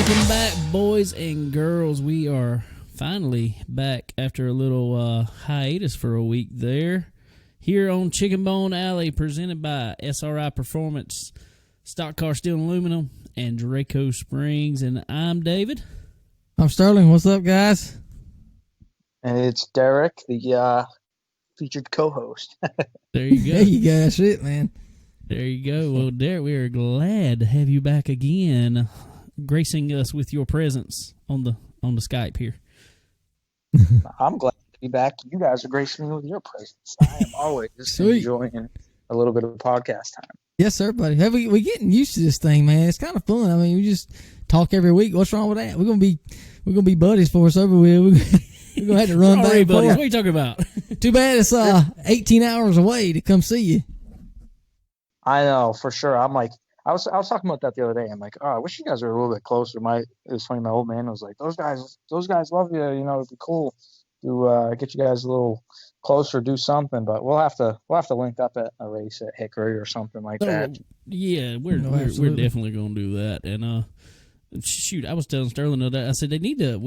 Welcome back, boys and girls. We are finally back after a little hiatus for a week there. Here on Chicken Bone Alley, presented by SRI Performance, Stock Car Steel and Aluminum, and Draco Springs. And I'm David. I'm Sterling. What's up, guys? And it's Derek, the featured co-host. There you go. There you go. That's it, man. There you go. Well, Derek, we are glad to have you back again, gracing us with your presence on the Skype here. I'm glad to be back. You guys are gracing me with your presence. I am always enjoying a little bit of podcast time. Yes, sir, buddy. We getting used to this thing, man. It's kind of fun. I mean, we just talk every week. What's wrong with that? We're gonna be buddies for us over with. We're gonna have to run back. Buddies. What are you talking about? Too bad it's 18 hours away to come see you. I know, for sure. I'm like, I was talking about that the other day. I'm like, oh, I wish you guys were a little bit closer. It was funny. My old man was like, those guys love you. You know, it'd be cool to get you guys a little closer, do something. But we'll have to link up at a race at Hickory or something like that. Yeah, we're definitely gonna do that. And shoot, I was telling Sterling that I said they need to.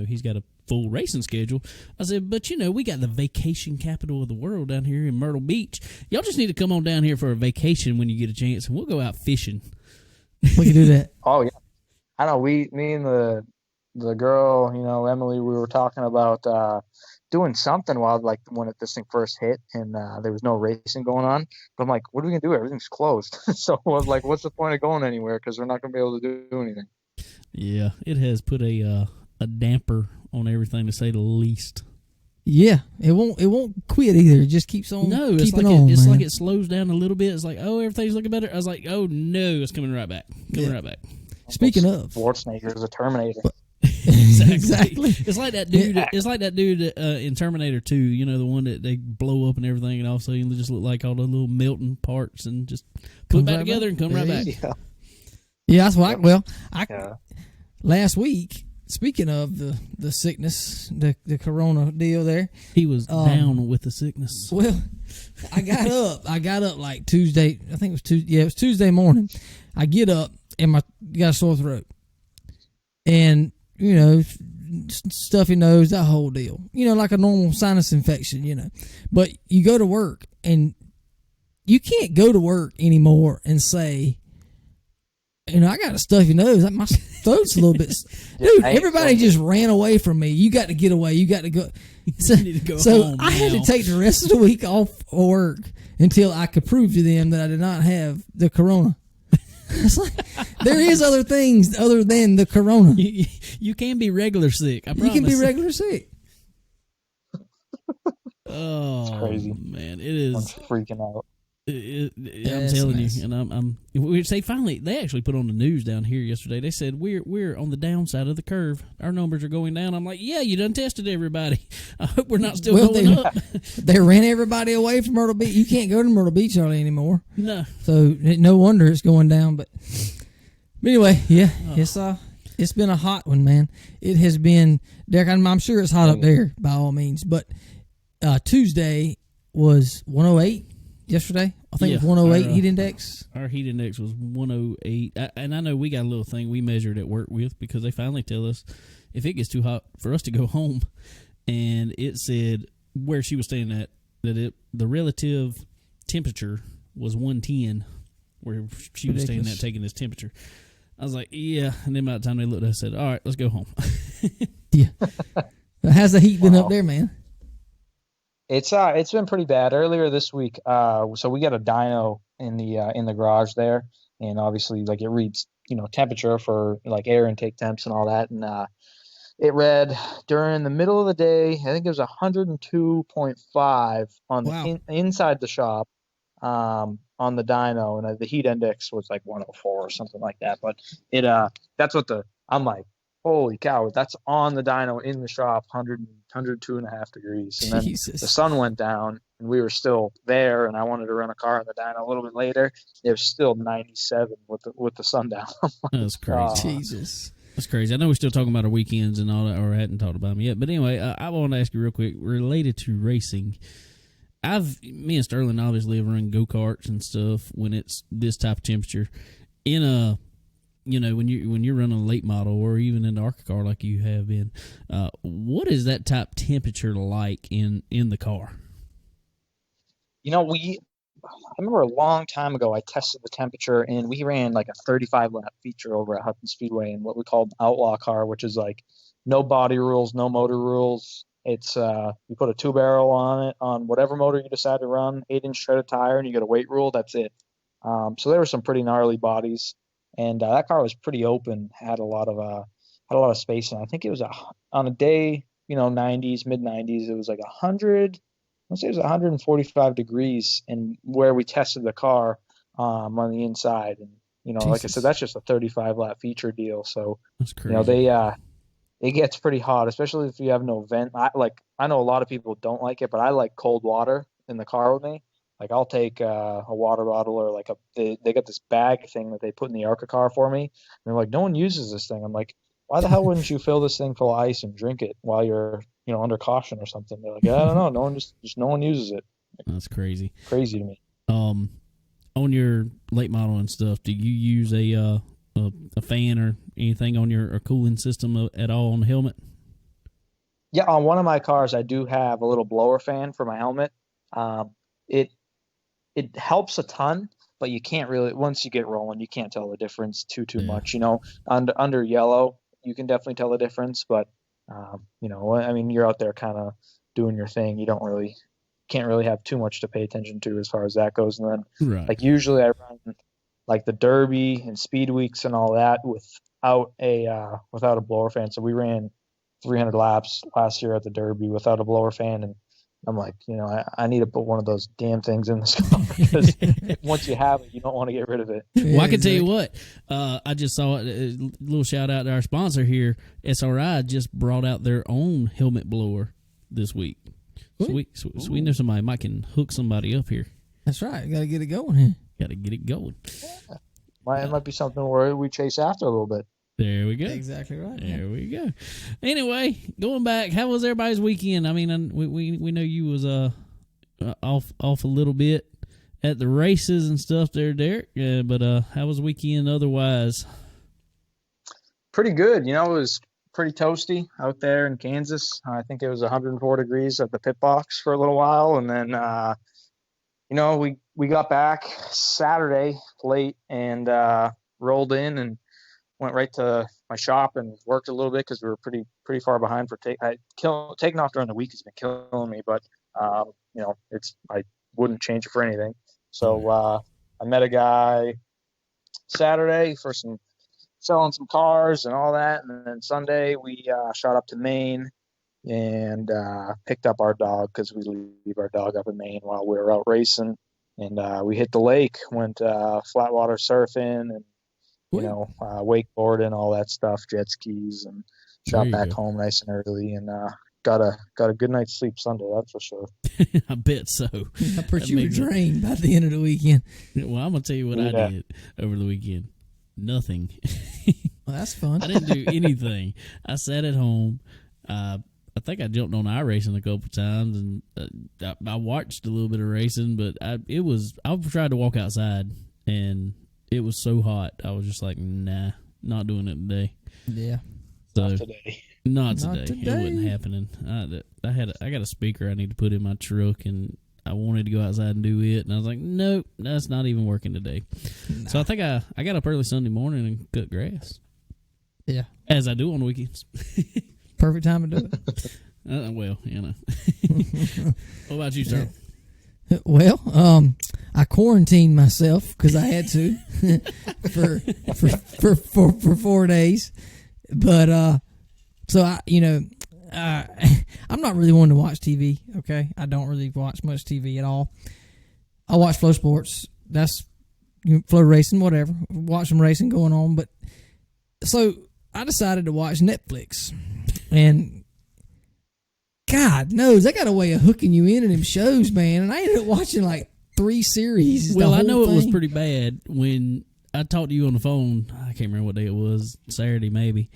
He's got a full racing schedule. I said, but we got the vacation capital of the world down here in Myrtle Beach. Y'all just need to come on down here for a vacation when you get a chance, and we'll go out fishing. We can do that. Oh yeah, I know. Me and the girl, Emily, we were talking about doing something while when this thing first hit, and there was no racing going on. But I'm like, what are we gonna do? Everything's closed. So I was like, what's the point of going anywhere? Because we're not gonna be able to do anything. Yeah, it has put a damper on everything, to say the least. Yeah, it won't quit either. It just keeps on. No, it's like it slows down a little bit. It's like, oh, everything's looking better. I was like, oh no, it's coming right back. Right back. Speaking of, Schwarzenegger is a Terminator. Exactly. It's like that dude. Yeah. It's like that dude in Terminator 2. The one that they blow up and everything, and all of a sudden they just look like all the little melting parts, and just put it back together and come right back. Yeah, that's why. Last week. Speaking of the sickness, the corona deal there. He was down with the sickness. Well, I got up like Tuesday. I think it was Tuesday. Yeah, it was Tuesday morning. I get up and got a sore throat. And, stuffy nose, that whole deal. Like a normal sinus infection, But you go to work and you can't go to work anymore and say, I got a stuffy nose. My throat's a little bit. Dude, everybody just ran away from me. You got to get away. You got to go. So I had to take the rest of the week off work until I could prove to them that I did not have the corona. It's like, there is other things other than the corona. You can be regular sick. I promise. You can be regular sick. Oh, it's crazy, man! It is. I'm freaking out. I'm telling you, and they actually put on the news down here yesterday. They said we're on the downside of the curve. Our numbers are going down. I'm like, yeah, you done tested everybody. I hope we're not still going up. They ran everybody away from Myrtle Beach. You can't go to Myrtle Beach hardly anymore. No, so no wonder it's going down. But anyway, yeah, it's been a hot one, man. It has been. Derek, I'm sure it's hot up there by all means, but Tuesday was 108. Yesterday, I think it was 108 heat index. Our heat index was 108. And I know we got a little thing we measured at work with, because they finally tell us if it gets too hot for us to go home. And it said where she was staying at that the relative temperature was 110 where she was staying at, taking this temperature. I was like, yeah. And then by the time they looked at us, I said, all right, let's go home. Yeah. How's the heat been up there, man? It's been pretty bad. Earlier this week, so we got a dyno in the garage there, and obviously it reads temperature for air intake temps and all that, and it read during the middle of the day, I think it was 102.5 on the inside the shop, on the dyno, and the heat index was 104 or something like that. But it that's what I'm like, holy cow, that's on the dyno in the shop, 102.5 degrees. And then the sun went down, and we were still there, and I wanted to run a car in the dyno a little bit later. It was still 97 with the sun down. That's crazy. Jesus. That's crazy. I know we're still talking about our weekends and all that, or I hadn't talked about them yet. But anyway, I want to ask you real quick, related to racing. Me and Sterling obviously have run go-karts and stuff when it's this type of temperature. In a when you're running a late model or even in the ARCA car like you have been, what is that type temperature like in the car? I remember a long time ago I tested the temperature and we ran like a 35 lap feature over at Hudson Speedway in what we called Outlaw car, which is like no body rules, no motor rules. It's you put a 2 barrel on it on whatever motor you decide to run, 8-inch treaded tire, and you get a weight rule. That's it. So there were some pretty gnarly bodies, and that car was pretty open, had a lot of space, and I think it was on a day, 90s, mid 90s, it was like 100. Let's say it was 145 degrees, and where we tested the car on the inside, and like I said, that's just a 35 lap feature deal. So that's crazy. It gets pretty hot, especially if you have no vent. I know a lot of people don't like it, but I like cold water in the car with me. Like I'll take a water bottle or like they got this bag thing that they put in the ARCA car for me. And they're like, no one uses this thing. I'm like, why the hell wouldn't you fill this thing full of ice and drink it while you're under caution or something? They're like, I don't know, no one uses it. That's crazy. Crazy to me. On your late model and stuff, do you use a fan or anything on your cooling system at all on the helmet? Yeah, on one of my cars, I do have a little blower fan for my helmet. It helps a ton, but you can't really, once you get rolling, you can't tell the difference too much. Under yellow, you can definitely tell the difference, but I mean, you're out there kind of doing your thing. You can't really have too much to pay attention to as far as that goes. And then, like usually, I run like the Derby and Speed Weeks and all that without a blower fan. So we ran 300 laps last year at the Derby without a blower fan, and I'm like, I need to put one of those damn things in this car because once you have it, you don't want to get rid of it. Well, I can tell you what, I just saw it. A little shout out to our sponsor here. SRI just brought out their own helmet blower this week. So we know somebody might can hook somebody up here. That's right. Got to get it going here. Got to get it going. Yeah. It might be something where we chase after a little bit. There we go. Exactly right. There we go. Anyway, going back, how was everybody's weekend? I mean, we know you was off a little bit at the races and stuff there, Derek. But how was the weekend otherwise? Pretty good. It was pretty toasty out there in Kansas. I think it was 104 degrees at the pit box for a little while, and then we got back Saturday late and rolled in and went right to my shop and worked a little bit because we were pretty far behind for taking off during the week has been killing me, but I wouldn't change it for anything. So I met a guy Saturday for selling some cars and all that, and then Sunday we shot up to Maine and picked up our dog because we leave our dog up in Maine while we were out racing, and we hit the lake, went flatwater surfing and wakeboarding, all that stuff, jet skis, and shot back home nice and early, and got a good night's sleep Sunday, that's for sure. I bet so. I bet you were drained by the end of the weekend. Well, I'm gonna tell you what I did over the weekend. Nothing. Well, that's fun. I didn't do anything. I sat at home. I think I jumped on iRacing a couple times, and I watched a little bit of racing, but I tried to walk outside, and it was so hot. I was just like, nah, not doing it today. Yeah. So, not today. It wasn't happening. I got a speaker I need to put in my truck, and I wanted to go outside and do it, and I was like, nope, that's not even working today. Nah. So I think I got up early Sunday morning and cut grass. Yeah. As I do on the weekends. Perfect time to do it. Well, What about you, sir? Well, I quarantined myself because I had to for 4 days, but so I'm not really one to watch TV. Okay, I don't really watch much TV at all. I watch Flow Sports. That's Flow Racing, whatever. Watch some racing going on, but so I decided to watch Netflix, and God knows, they got a way of hooking you in them shows, man. And I ended up watching like 3 series. Well, I know it was pretty bad when I talked to you on the phone. I can't remember what day it was, Saturday maybe.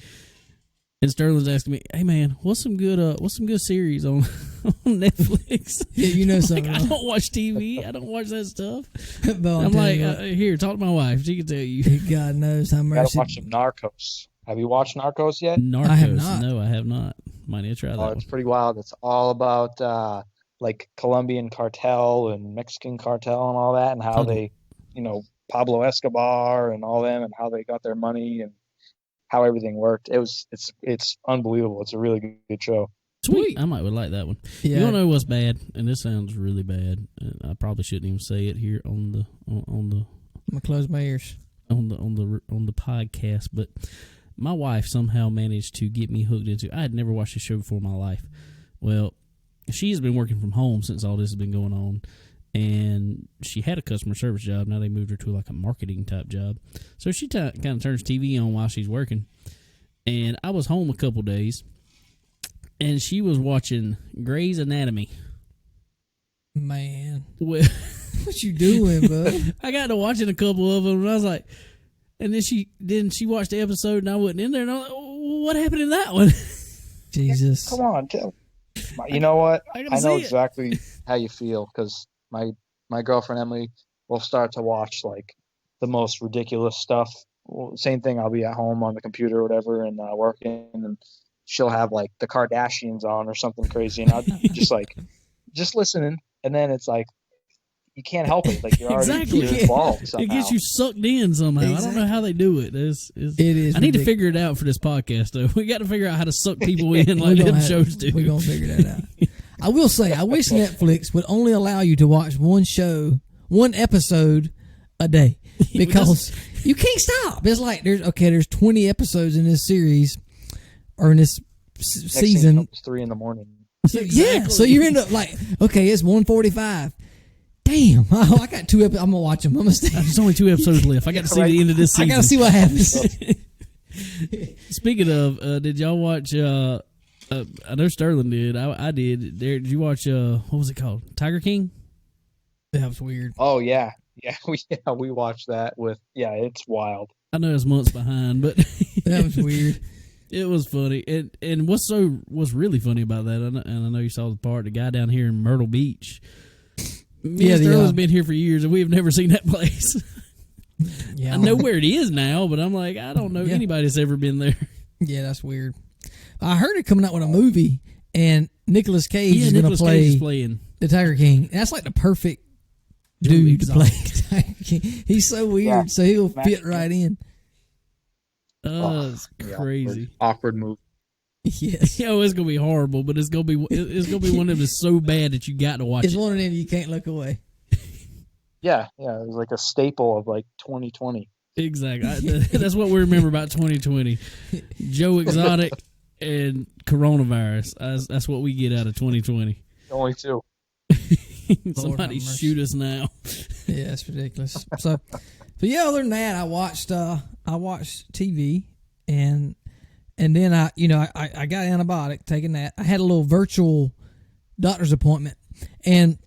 And Sterling's asking me, "Hey man, what's some good series on Netflix. Yeah, you know I'm something. like, I don't watch TV. I don't watch that stuff. But I'm like, here, talk to my wife. She can tell you. God knows how You gotta mercy. watch some Narcos. Have you watched Narcos yet? Narcos. I have not. No, I have not. Might need to try that Oh, one. it's pretty wild. It's all about like Colombian cartel and Mexican cartel and all that, and how they, Pablo Escobar and all them, and how they got their money and how everything worked. It's unbelievable. It's a really good show. Sweet. I might would like that one. Yeah. You don't know what's bad, and this sounds really bad. And I probably shouldn't even say it here on the I'm gonna close my ears. on the podcast, but my wife somehow managed to get me hooked into. I had never watched a show before in my life. Well, she has been working from home since all this has been going on, and she had a customer service job. Now they moved her to like a marketing type job, so she kind of turns TV on while she's working. And I was home a couple days, and she was watching Grey's Anatomy. Man, Well, what you doing, bud? I got to watching a couple of them, and I was like, and then she watched the episode, and I wasn't in there, and I was like, what happened in that one? Jesus, Come on, you know what? I I know exactly how you feel, because my girlfriend Emily will start to watch like the most ridiculous stuff. Well, same thing. I'll be at home on the computer or whatever and working, and she'll have like the Kardashians on or something crazy, and I'll be just listening, and then it's like you can't help it. Like you're already Exactly. you're involved somehow. It gets you sucked in somehow. I don't know how they do it. It is. I need to ridiculous. figure it out for this podcast, though. We got to figure out how to suck people in like them shows do. We're gonna figure that out. I will say, I wish Netflix would only allow you to watch one episode a day, because you can't stop. It's like there's 20 episodes in this series or in this Next season. thing it's 3 a.m. So, yeah, so you end up like, okay, it's 1:45. Damn, I got 2 episodes. I'm gonna watch them. I'm gonna stay. There's only 2 episodes left. I got to see the end of this I season. gotta see what happens. Speaking of, did y'all watch? I know Sterling did. I did. Did you watch? What was it called? Tiger King. That was weird. Oh yeah, we watched that with it's wild. I know it's months behind, but That was weird. it was funny. And what's really funny about that? And I know you saw the part. The guy down here in Myrtle Beach. Me and Sterling's been here for years, and we have never seen that place. Yeah, I know where it is now, but I'm like, I don't know anybody that's ever been there. Yeah, that's weird. I heard it coming out with a movie, and Nicolas Cage is going to Nicolas Cage is playing the Tiger King. That's like the perfect dude to play Tiger King. He's so weird, so he'll fit right in. It's crazy. Awkward move. Yes. Yo, it's gonna be horrible, but it's gonna be one of them that's so bad that you got to watch It's it. one of them you can't look away. Yeah, it was like a staple of like 2020. Exactly. That's what we remember about 2020. Joe Exotic and coronavirus. That's what we get out of 2020. Only 2. Somebody shoot us now. Yeah, it's ridiculous. So yeah, other than that, I watched TV, and then I got antibiotic, taking that. I had a little virtual doctor's appointment, and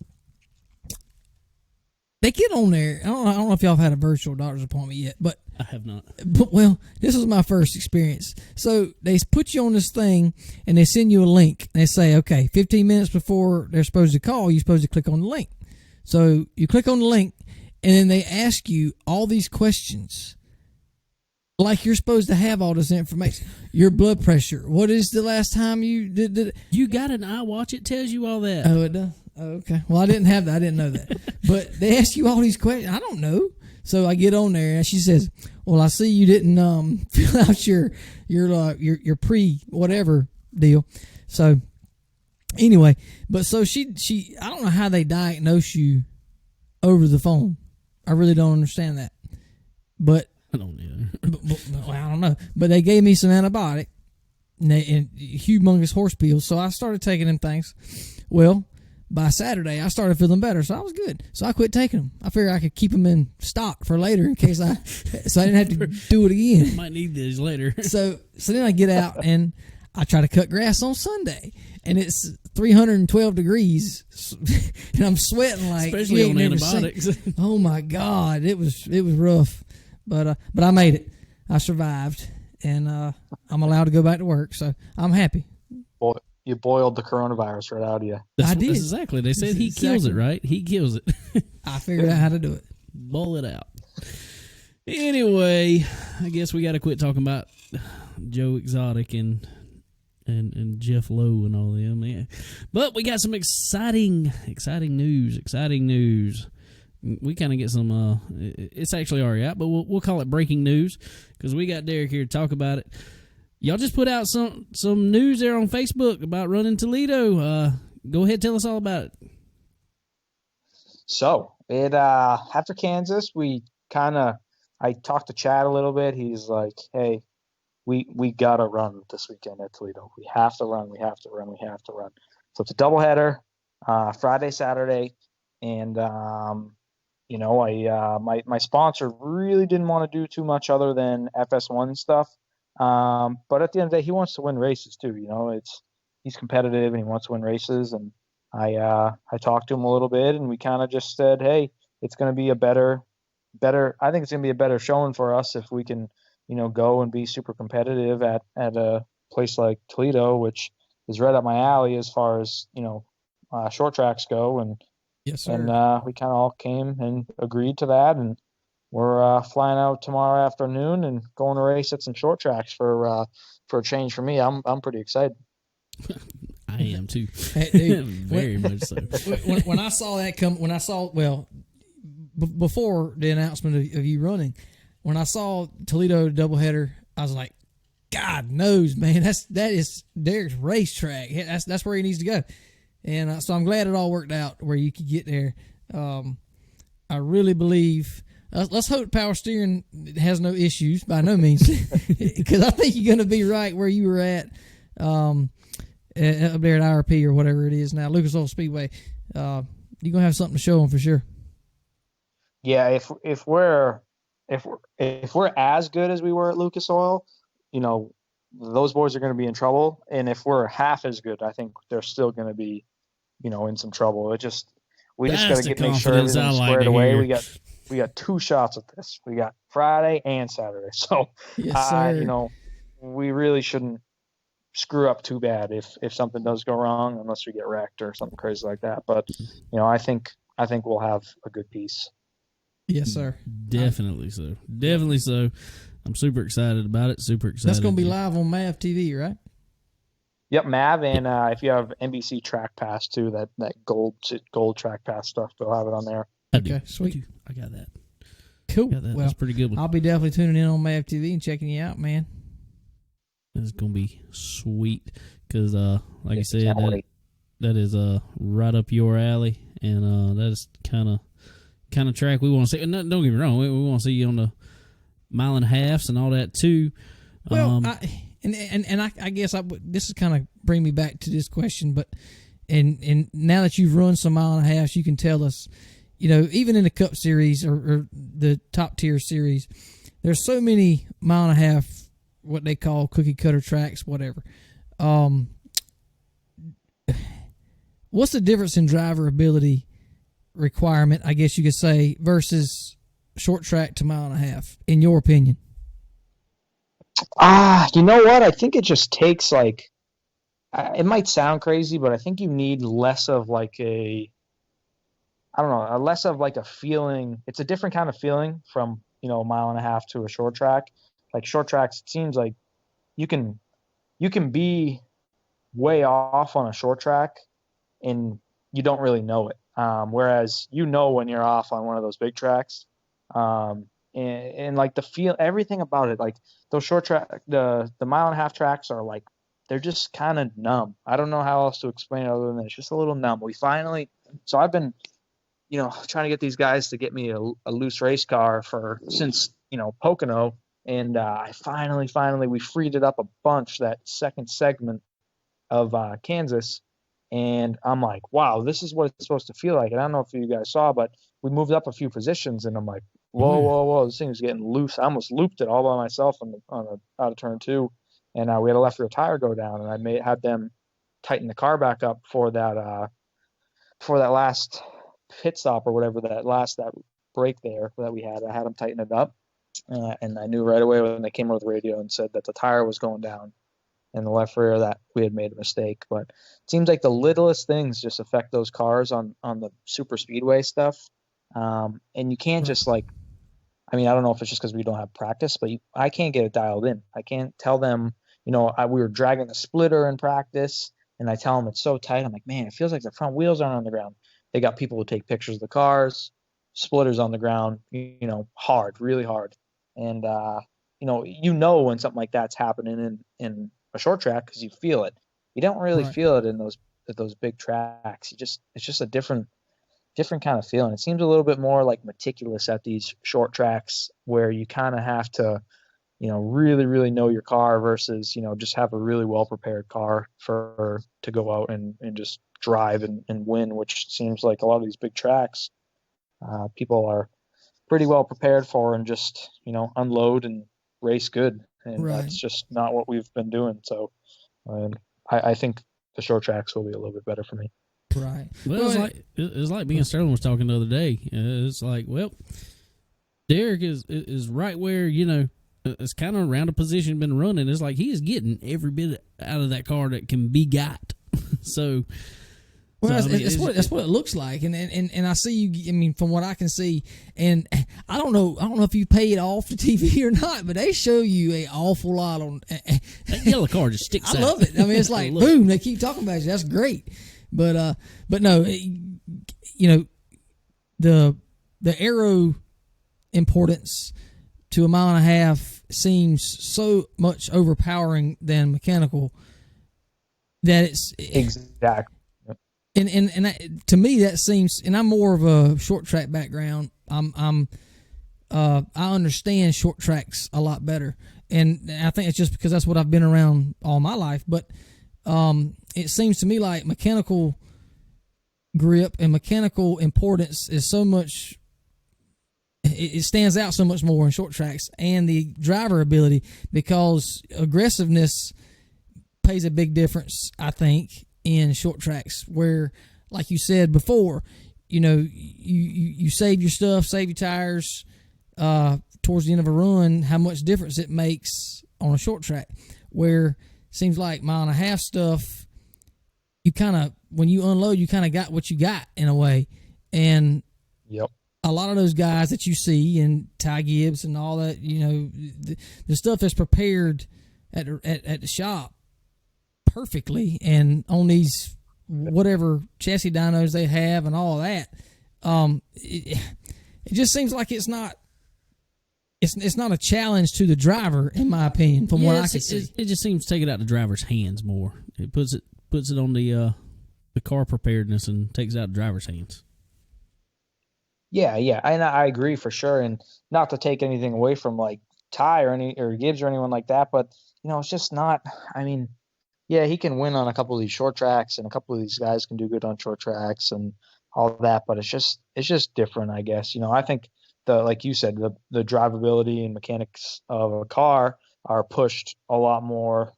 they get on there. I don't know if y'all have had a virtual doctor's appointment yet, but I have not. well, this was my first experience. So they put you on this thing, and they send you a link. They say, okay, 15 minutes before they're supposed to call, you're supposed to click on the link. So you click on the link, and then they ask you all these questions. Like you're supposed to have all this information. Your blood pressure. What is the last time you did? You got an iWatch. It tells you all that. Oh, it does? Oh, okay. Well, I didn't have that. I didn't know that. But they ask you all these questions. I don't know. So I get on there, and she says, well, I see you didn't fill out your pre-whatever deal. So anyway, but so she I don't know how they diagnose you over the phone. I really don't understand that. But I don't either. well, I don't know. But they gave me some antibiotic and humongous horse pills. So I started taking them things. Well, by Saturday, I started feeling better, so I was good. So I quit taking them. I figured I could keep them in stock for later in case so I didn't have to do it again. Might need these later. So then I get out and I try to cut grass on Sunday, and it's 312 degrees, and I'm sweating like especially on antibiotics. Oh my God, it was rough, but I made it. I survived, and I'm allowed to go back to work, so I'm happy. you boiled the coronavirus right out of you. I did. That's exactly. They said he kills it, right? He kills it. I figured out how to do it. Boil it out. Anyway, I guess we got to quit talking about Joe Exotic and Jeff Lowe and all them. Yeah. But we got some exciting news. We kind of get some. It's actually already out, but we'll call it breaking news because we got Derek here to talk about it. Y'all just put out some news there on Facebook about running Toledo. Go ahead, tell us all about it. So after Kansas, I talked to Chad a little bit. He's like, hey, we gotta run this weekend at Toledo. We have to run. So it's a doubleheader, Friday, Saturday, and my sponsor really didn't want to do too much other than FS1 stuff. But at the end of the day, he wants to win races too. He's competitive and he wants to win races. And I talked to him a little bit, and we kind of just said, hey, it's going to be a better. I think it's going to be a better showing for us if we can, go and be super competitive at a place like Toledo, which is right up my alley as far as short tracks go. And yes, sir. And we kind of all came and agreed to that, and we're flying out tomorrow afternoon and going to race at some short tracks for a change for me. I'm pretty excited. I am too. Hey, dude, very much so. When I saw that before the announcement of you running, when I saw Toledo doubleheader, I was like, God knows, man, that is Derek's racetrack. That's where he needs to go. And so I'm glad it all worked out where you could get there. I really believe. Let's hope power steering has no issues by no means, because I think you're going to be right where you were at up there at IRP or whatever it is now, Lucas Oil Speedway. You're going to have something to show them for sure. Yeah, if we're as good as we were at Lucas Oil, those boys are going to be in trouble. And if we're half as good, I think they're still going to be, in some trouble. We just got to make sure everything's squared away. We got 2 shots at this. We got Friday and Saturday. So, yes, sir. We really shouldn't screw up too bad if something does go wrong, unless we get wrecked or something crazy like that. But, I think we'll have a good piece. Yes, sir. Definitely so. I'm super excited about it. That's going to be live on MAV TV, right? Yep, MAV, and if you have NBC Track Pass too, that gold Track Pass stuff, they'll have it on there. Okay, sweet. I got that. Cool. Got that. Well, that's pretty good one. I'll be definitely tuning in on MAV TV and checking you out, man. It's gonna be sweet because, like I said, that is right up your alley, and that is kind of track we want to see. And don't get me wrong, we want to see you on the mile and a halves and all that too. Well, I guess this is kind of bring me back to this question, but and now that you've run some mile and a halves, you can tell us, even in the Cup Series or the top tier series, there's so many mile and a half, what they call cookie cutter tracks, whatever. What's the difference in driver ability requirement, I guess you could say, versus short track to mile and a half, in your opinion? You know what? I think it just takes it might sound crazy, but I think you need less of less of a feeling. It's a different kind of feeling from, a mile and a half to a short track. Like short tracks, it seems like you can be way off on a short track and you don't really know it. Whereas when you're off on one of those big tracks, and like the feel, everything about it, like those short track, the mile and a half tracks are like, they're just kind of numb. I don't know how else to explain it other than it's just a little numb. So I've been, trying to get these guys to get me a loose race car since Pocono, and I finally we freed it up a bunch, that second segment of Kansas. And I'm like, wow, this is what it's supposed to feel like. And I don't know if you guys saw, but we moved up a few positions, and I'm like, whoa, this thing is getting loose. I almost looped it all by myself out of turn 2, and we had a left rear tire go down, and I had them tighten the car back up for that last pit stop or whatever, that break there that we had. I had them tighten it up, and I knew right away when they came over the radio and said that the tire was going down. in the left rear that we had made a mistake. But it seems like the littlest things just affect those cars on the super speedway stuff. And you can't just like, I mean, I don't know if it's just because we don't have practice, but I can't get it dialed in. I can't tell them, we were dragging the splitter in practice, and I tell them it's so tight. I'm like, man, it feels like the front wheels aren't on the ground. They got people who take pictures of the cars, splitters on the ground, hard, really hard. And, when something like that's happening in a short track because you feel it. You don't really feel it in those big tracks. It's just a different kind of feeling. It seems a little bit more like meticulous at these short tracks where you kind of have to, really, really know your car versus, just have a really well prepared car to go out and just drive and win, which seems like a lot of these big tracks, people are pretty well prepared for and just, unload and race good. And that's just not what we've been doing. So I think the short tracks will be a little bit better for me. Right. Well, it's like me and Sterling was talking the other day. It's like, well, Derek is right where, it's kind of around a position been running. It's like he is getting every bit out of that car that can be got. So, that's what it looks like, and I see you. I mean, from what I can see, and I don't know if you pay it off the TV or not, but they show you an awful lot on that yellow car. Just sticks out. I love it. I mean, it's like boom, they keep talking about you. That's great, but no, the aero importance to a mile and a half seems so much overpowering than mechanical that it's exactly. And to me that seems, and I'm more of a short track background. I understand short tracks a lot better, and I think it's just because that's what I've been around all my life. But it seems to me like mechanical grip and mechanical importance is so much. It stands out so much more in short tracks, and the driver ability, because aggressiveness pays a big difference, I think, in short tracks where, like you said before, you save your stuff, save your tires towards the end of a run, how much difference it makes on a short track, where it seems like mile and a half stuff, you kind of, when you unload, you kind of got what you got in a way. And yep. A lot of those guys that you see, and Ty Gibbs and all that, the stuff that's prepared at the shop perfectly, and on these whatever chassis dynos they have and all that, it just seems like it's not a challenge to the driver, in my opinion, from what I can see. It just seems to take it out of the driver's hands more. It puts it on the car preparedness and takes it out of the driver's hands. Yeah, and I agree for sure. And not to take anything away from like Ty or Gibbs or anyone like that, but it's just not. I mean, yeah, he can win on a couple of these short tracks, and a couple of these guys can do good on short tracks and all that. But it's just different, I guess. I think like you said, the drivability and mechanics of a car are pushed a lot more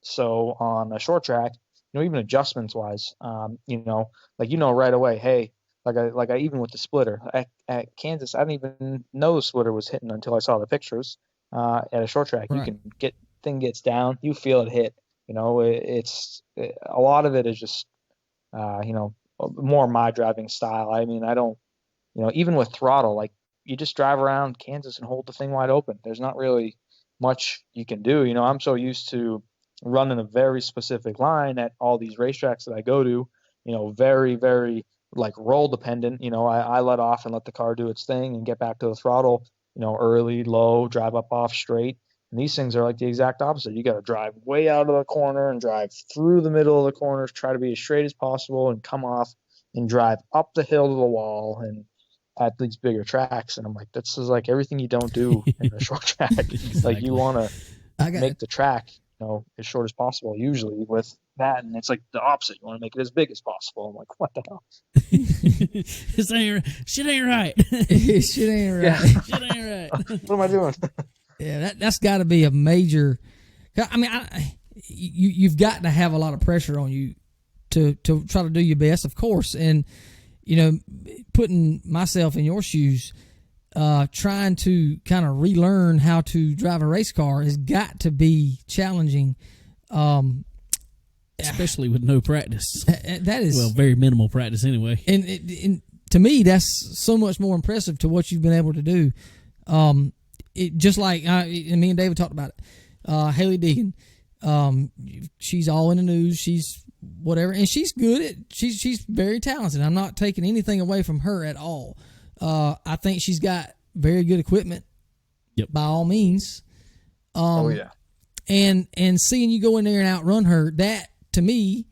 so on a short track. Even adjustments wise, right away, hey. Like I even with the splitter at Kansas, I didn't even know the splitter was hitting until I saw the pictures. At a short track, right. You can thing gets down, you feel it hit. It's a lot of it is just more my driving style. I mean, I don't, even with throttle, like you just drive around Kansas and hold the thing wide open. There's not really much you can do. I'm so used to running a very specific line at all these racetracks that I go to. Very, very like roll dependent. I let off and let the car do its thing and get back to the throttle, early, low, drive up off straight. And these things are like the exact opposite. You got to drive way out of the corner and drive through the middle of the corners, try to be as straight as possible and come off and drive up the hill to the wall and at these bigger tracks. And I'm like, this is like everything you don't do in a short track. Exactly. Like you want to make the track, as short as possible, usually with that, and it's like the opposite. You want to make it as big as possible. I'm like, what the hell? Shit ain't right. Shit ain't right. Yeah. Shit ain't right. What am I doing? Yeah, that's got to be a major. I mean, you've got to have a lot of pressure on you to try to do your best, of course. And putting myself in your shoes, trying to kind of relearn how to drive a race car has got to be challenging. Especially with no practice. That is very minimal practice anyway. And to me, that's so much more impressive to what you've been able to do. Just like me and David talked about it. Haley Deegan, she's all in the news. She's whatever, and she's good. She's very talented. I'm not taking anything away from her at all. I think she's got very good equipment. Yep. By all means. Oh yeah. And seeing you go in there and outrun her, that to me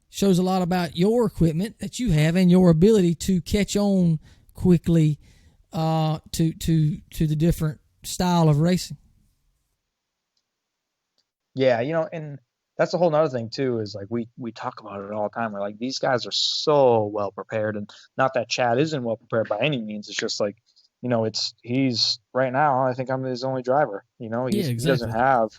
shows a lot about your equipment that you have and your ability to catch on quickly to the different style of racing. Yeah, and that's a whole nother thing too, is like we talk about it all the time. We're like, these guys are so well prepared, and not that Chad isn't well prepared by any means. It's just like, he's right now, I think I'm his only driver. He doesn't have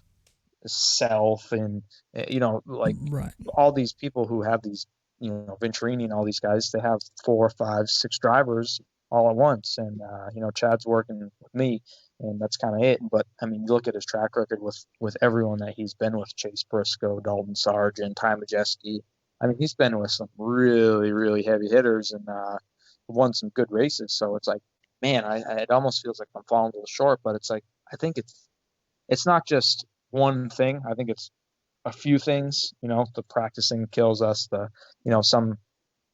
self and right. all these people who have these, Venturini and all these guys, they have 4, 5, 6 drivers all at once. And, Chad's working with me, and that's kind of it. But I mean, you look at his track record with everyone that he's been with: Chase Briscoe, Dalton Sargent, Ty Majeski. I mean, he's been with some really, really heavy hitters and won some good races. So it's like, man, it almost feels like I'm falling a little short, but it's like, I think it's not just one thing. I think it's a few things. The practicing kills us. Some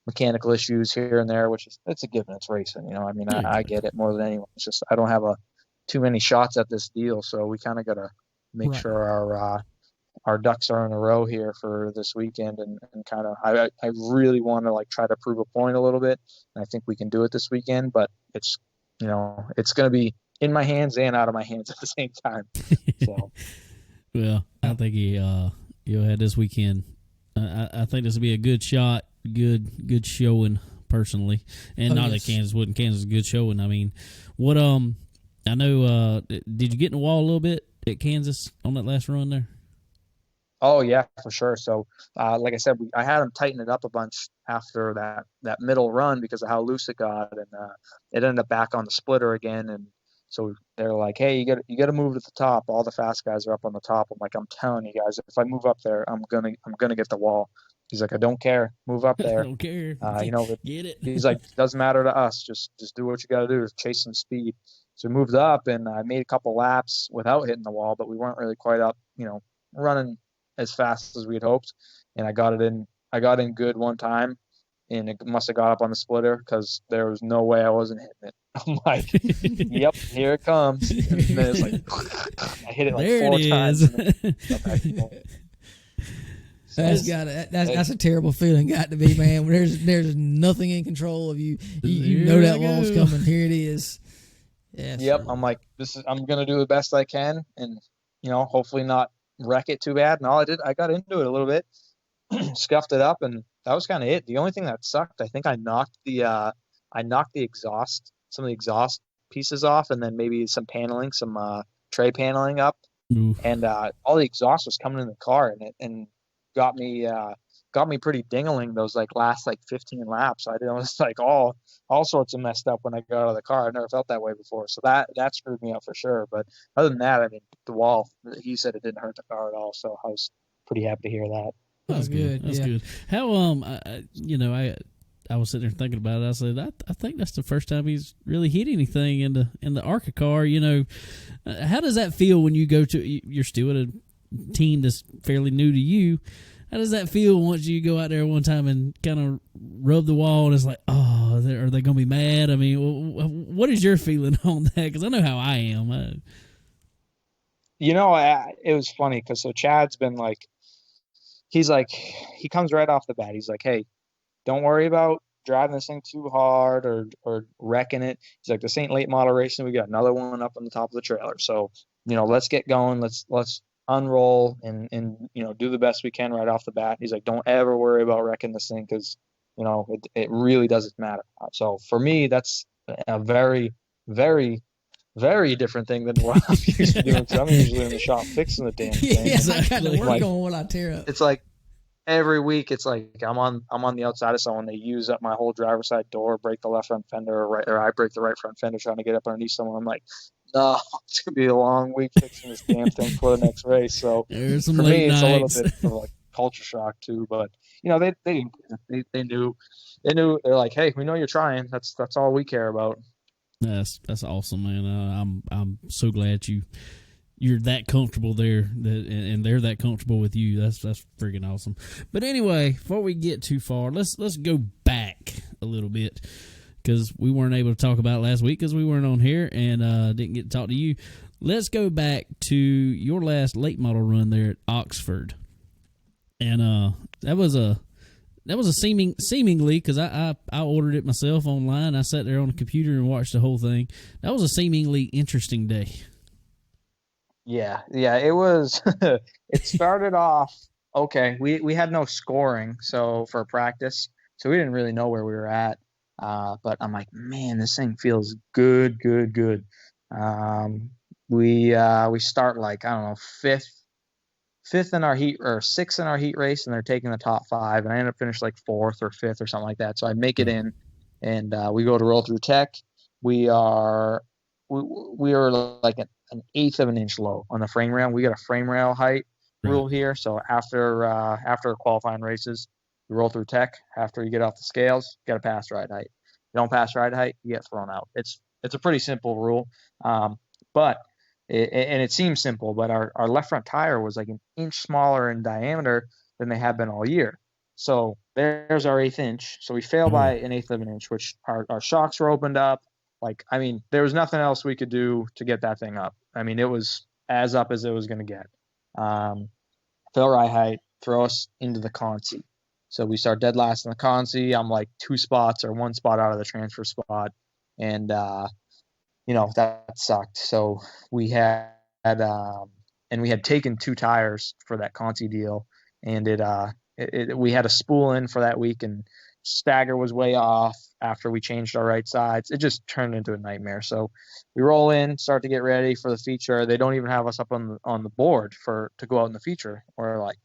mechanical issues here and there, which it's a given. It's racing. I mean, I get it more than anyone. It's just I don't have too many shots at this deal, so we kind of got to make sure our ducks are in a row here for this weekend, and kind of I really want to try to prove a point a little bit, and I think we can do it this weekend. But it's it's going to be in my hands and out of my hands at the same time. So. Well, I think you'll have this weekend. I think this will be a good shot, good showing personally, and not that Kansas wouldn't. Kansas is a good showing. I mean, what I know. Did you get in the wall a little bit at Kansas on that last run there? Oh yeah, for sure. So, like I said, I had them tighten it up a bunch after that middle run because of how loose it got, and it ended up back on the splitter again. And so they're like, "Hey, you got to move to the top. All the fast guys are up on the top." I'm like, "I'm telling you guys, if I move up there, I'm gonna get the wall." He's like, "I don't care. Move up there. I don't care. Get it." He's like, "Doesn't matter to us. Just do what you got to do. Chase some speed." So we moved up, and I made a couple laps without hitting the wall, but we weren't really quite up, running as fast as we'd hoped. And I got in good one time, and it must have got up on the splitter because there was no way I wasn't hitting it. I'm like, "Yep, here it comes." And then it's like, I hit it like there 4 it times. That's a terrible feeling got to be, man. There's nothing in control of you. You know that wall's coming. Here it is. Yeah. Yep. I'm like, I'm gonna do the best I can, and hopefully not wreck it too bad. And all I did, I got into it a little bit, scuffed it up, and that was kind of it. The only thing that sucked, I think I knocked the exhaust, some of the exhaust pieces off, and then maybe some tray paneling up. Oof. And all the exhaust was coming in the car, and got me pretty dingling those last 15 laps. I was all sorts of messed up when I got out of the car. I never felt that way before, so that screwed me up for sure. But other than that, I mean, the wall, he said it didn't hurt the car at all, so I was pretty happy to hear that. That's good. That's good. How I was sitting there thinking about it. I said, I think that's the first time he's really hit anything in the ARCA car. How does that feel when you go to? You're still at a team that's fairly new to you. How does that feel once you go out there one time and kind of rub the wall and it's like, oh, are they going to be mad? I mean, what is your feeling on that? Because I know how I am. It was funny because so Chad's been he comes right off the bat. He's like, "Hey, don't worry about driving this thing too hard or wrecking it." He's like, "This ain't late model racing. We got another one up on the top of the trailer. So, let's get going. Let's unroll and do the best we can right off the bat." He's like, "Don't ever worry about wrecking this thing because it really doesn't matter." So for me, that's a very, very, very different thing than what I'm used to doing. Because I'm usually in the shop fixing the damn thing. Yeah, I got to work on what I tear up. It's like every week, it's like I'm on the outside of someone. They use up my whole driver's side door, break the left front fender, or I break the right front fender trying to get up underneath someone. I'm like, No, it's gonna be a long week fixing this damn thing for the next race. So There's some for late me, it's a little nights. bit of like culture shock too. But they knew they're like, hey, we know you're trying. That's all we care about. That's awesome, man. I'm so glad you're that comfortable there, and they're that comfortable with you. That's freaking awesome. But anyway, before we get too far, let's go back a little bit, because we weren't able to talk about it last week because we weren't on here and didn't get to talk to you. Let's go back to your last late model run there at Oxford, and that was a seemingly, because I ordered it myself online. I sat there on the computer and watched the whole thing. That was a seemingly interesting day. Yeah, it was. It started off okay. We had no scoring, so for practice, so we didn't really know where we were at. But I'm like, man, this thing feels good. We start like, I don't know, fifth in our heat, or sixth in our heat race, and they're taking the top five, and I end up finishing like fourth or fifth or something like that. So I make it in, and we go to roll through tech. We are like an eighth of an inch low on the frame rail. We got a frame rail height rule here. So after qualifying races, you roll through tech. After you get off the scales, you got to pass ride height. You don't pass ride height, you get thrown out. It's a pretty simple rule, but it seems simple. But our left front tire was like an inch smaller in diameter than they have been all year. So there's our eighth inch. So we fail by an eighth of an inch, which our shocks were opened up. Like, I mean, there was nothing else we could do to get that thing up. I mean, it was as up as it was going to get. Fail ride height, throw us into the consi. So we start dead last in the consi. I'm like 2 spots or 1 spot out of the transfer spot. And, that sucked. So we had taken 2 tires for that consi deal. And we had a spool in for that week, and stagger was way off after we changed our right sides. It just turned into a nightmare. So we roll in, start to get ready for the feature. They don't even have us up on the board to go out in the feature. We're like,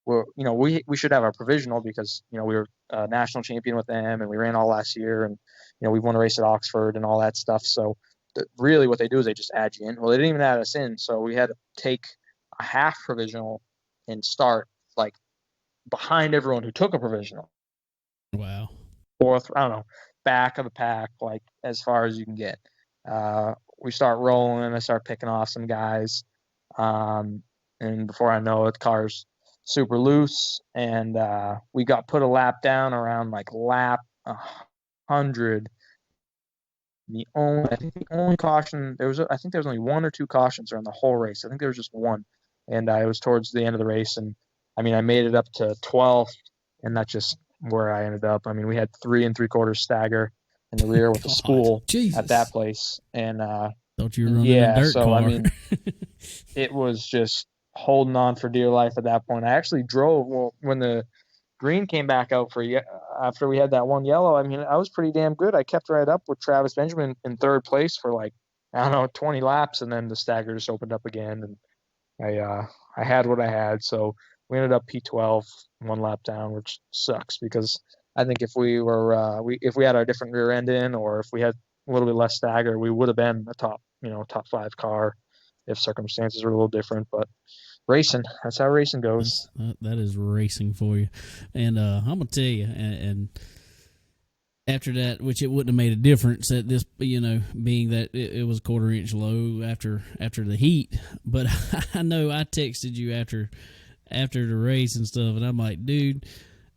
we should have our provisional, because we were a national champion with them, and we ran all last year, and we won a race at Oxford and all that stuff. So really what they do is they just add you in. Well, they didn't even add us in, so we had to take a half provisional and start like behind everyone who took a provisional. Wow. Fourth, I don't know, back of the pack, like as far as you can get. We start rolling. I start picking off some guys. And before I know it, the car's super loose. And we got put a lap down around like lap 100. I think the only caution, I think there was only 1 or 2 cautions around the whole race. I think there was just 1. And it was towards the end of the race. And I mean, I made it up to 12th, and that's just where I ended up. I mean, we had 3 3/4 stagger in the rear with a spool at that place. And thought you were running a dirt car. I mean, it was just holding on for dear life at that point. I actually drove when the green came back out after we had that 1 yellow. I mean, I was pretty damn good. I kept right up with Travis Benjamin in 3rd place for like, I don't know, 20 laps, and then the stagger just opened up again, and I had what I had. So we ended up P12, 1 lap down, which sucks, because I think if we had our different rear end in, or if we had a little bit less stagger, we would have been a top 5 car if circumstances were a little different. But racing, that's how racing goes. That is racing for you. And I'm gonna tell you, and after that, which it wouldn't have made a difference at this, being that it was a 1/4 inch low after the heat. But I know I texted you after the race and stuff, and I'm like, dude,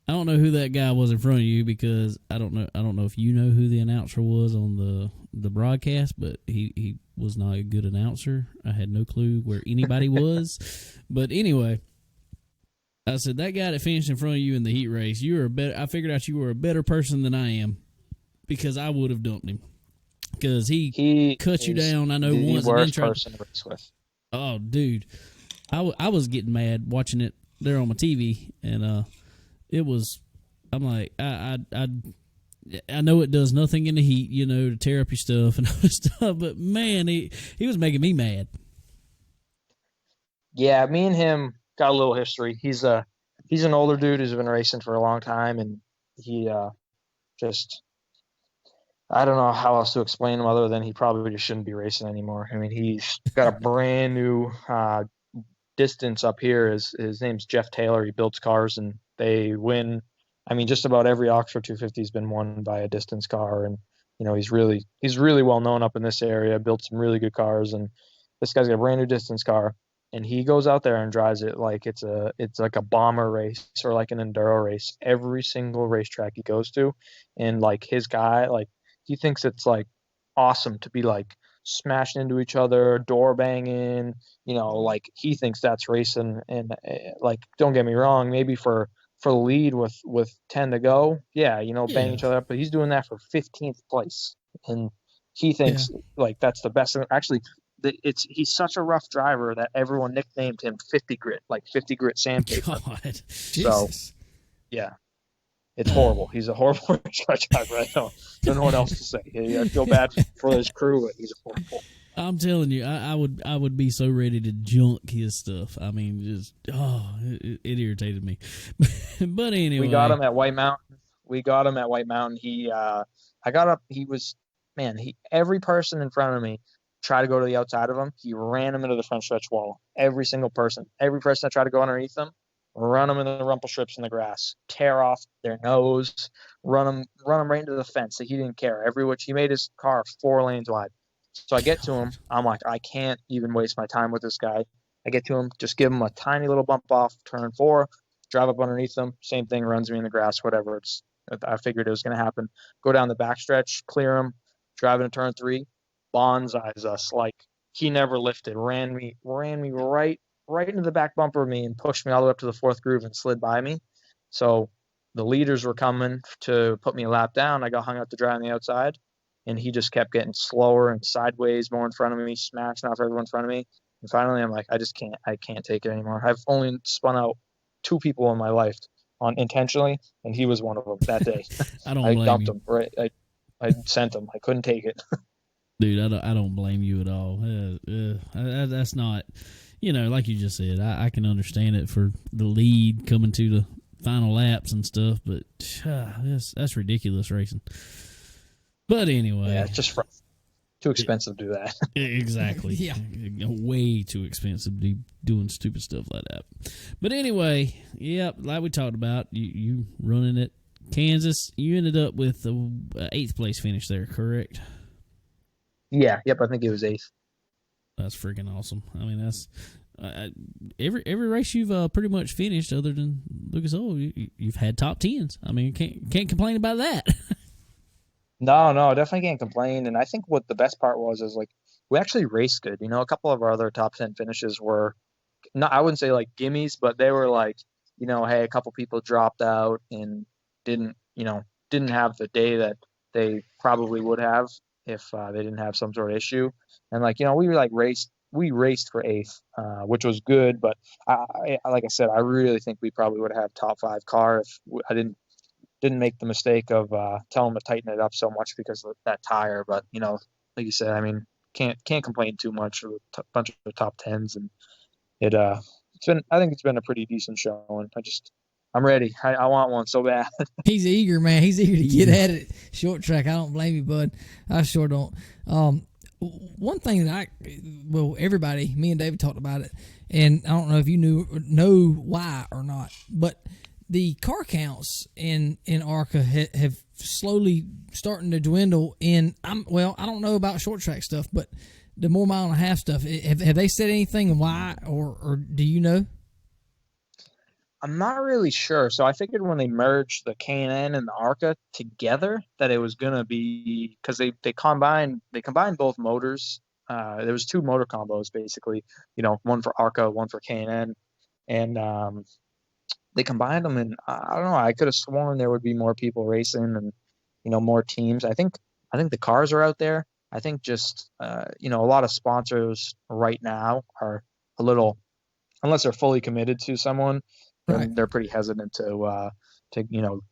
I don't know who that guy was in front of you, because I don't know if you know who the announcer was on the broadcast, but he was not a good announcer. I had no clue where anybody was. But anyway, I said, that guy that finished in front of you in the heat race, I figured out you were a better person than I am, because I would have dumped him, because he cut you down. I know once. The worst person to race with. Oh, dude, I was getting mad watching it there on my TV, and it was. I'm like, I know it does nothing in the heat, to tear up your stuff and all this stuff, but man, he was making me mad. Yeah, me and him got a little history. He's an older dude who's been racing for a long time, and he I don't know how else to explain him other than he probably just shouldn't be racing anymore. I mean, he's got a brand new distance up here. His name's Jeff Taylor. He builds cars and they win. I mean, just about every Oxford 250 has been won by a distance car, and he's really well known up in this area. Built some really good cars, and this guy's got a brand new distance car, and he goes out there and drives it like it's like a bomber race or like an enduro race every single racetrack he goes to, and like his guy like he thinks it's like awesome to be like smashing into each other, door banging, like he thinks that's racing. And like, don't get me wrong, maybe for the lead with 10 to go, yeah, bang Yeah. each other up, but he's doing that for 15th place, and he Yeah. thinks like that's the best. Actually, he's such a rough driver that everyone nicknamed him 50 grit, like 50 grit sandpaper. God. So Jesus. yeah, it's horrible. He's a horrible race driver. I don't know what else to say. I feel bad for his crew, but he's horrible. I'm telling you, I would be so ready to junk his stuff. I mean, just it irritated me. But anyway, We got him at White Mountain. I got up. He was, man. Every person in front of me tried to go to the outside of him. He ran him into the front stretch wall. Every single person. Every person that tried to go underneath him, run them into the rumple strips in the grass, tear off their nose, run them right into the fence. So he didn't care. Every which he made his car 4 lanes wide. So I get to him. I'm like, I can't even waste my time with this guy. I get to him, just give him a tiny little bump off turn 4, drive up underneath him. Same thing, runs me in the grass, whatever. I figured it was going to happen. Go down the backstretch, clear him, drive into turn 3, bonsais us like he never lifted. Ran me right into the back bumper of me and pushed me all the way up to the 4th groove and slid by me. So the leaders were coming to put me a lap down. I got hung out to dry on the outside, and he just kept getting slower and sideways, more in front of me, smashing off everyone in front of me. And finally, I'm like, I can't take it anymore. I've only spun out 2 people in my life on intentionally, and he was one of them that day. I don't I blame dumped you, him. Right, I sent him. I couldn't take it. dude. I don't blame you at all. That's not, like you just said. I can understand it for the lead coming to the final laps and stuff, but that's ridiculous racing. But anyway, Yeah, it's just too expensive to do that. Exactly. Yeah. Way too expensive to be doing stupid stuff like that. But anyway, yep, like we talked about, you running at Kansas, you ended up with the 8th place finish there, correct? Yeah, yep. I think it was 8th. That's freaking awesome. I mean, that's every race you've pretty much finished, other than Lucas Oil, you've had top 10s. I mean, can't complain about that. No, definitely can't complain. And I think what the best part was is like we actually raced good. A couple of our other top 10 finishes were not, I wouldn't say like gimmies, but they were like, hey, a couple people dropped out and didn't, didn't have the day that they probably would have if they didn't have some sort of issue. And like, we were like we raced for 8th, which was good. But like I said, I really think we probably would have had top 5 car if I didn't make the mistake of telling them to tighten it up so much because of that tire. But like you said, I mean, can't complain too much with a bunch of top 10s, and I think it's been a pretty decent showing. I'm ready. I want one so bad. He's eager, man. He's eager to get at it. Short track. I don't blame you, bud. I sure don't. One thing that everybody, me and David talked about it, and I don't know if you know why or not, but the car counts in ARCA have slowly starting to dwindle. I don't know about short track stuff, but the more mile and a half stuff, have they said anything why, or do you know? I'm not really sure. So I figured when they merged the K&N and the ARCA together that it was gonna be because they combined both motors. There was 2 motor combos basically. One for ARCA, one for K&N, and they combined them. And I don't know. I could have sworn there would be more people racing and more teams. I think the cars are out there. I think just a lot of sponsors right now are a little, unless they're fully committed to someone. Right. They're pretty hesitant to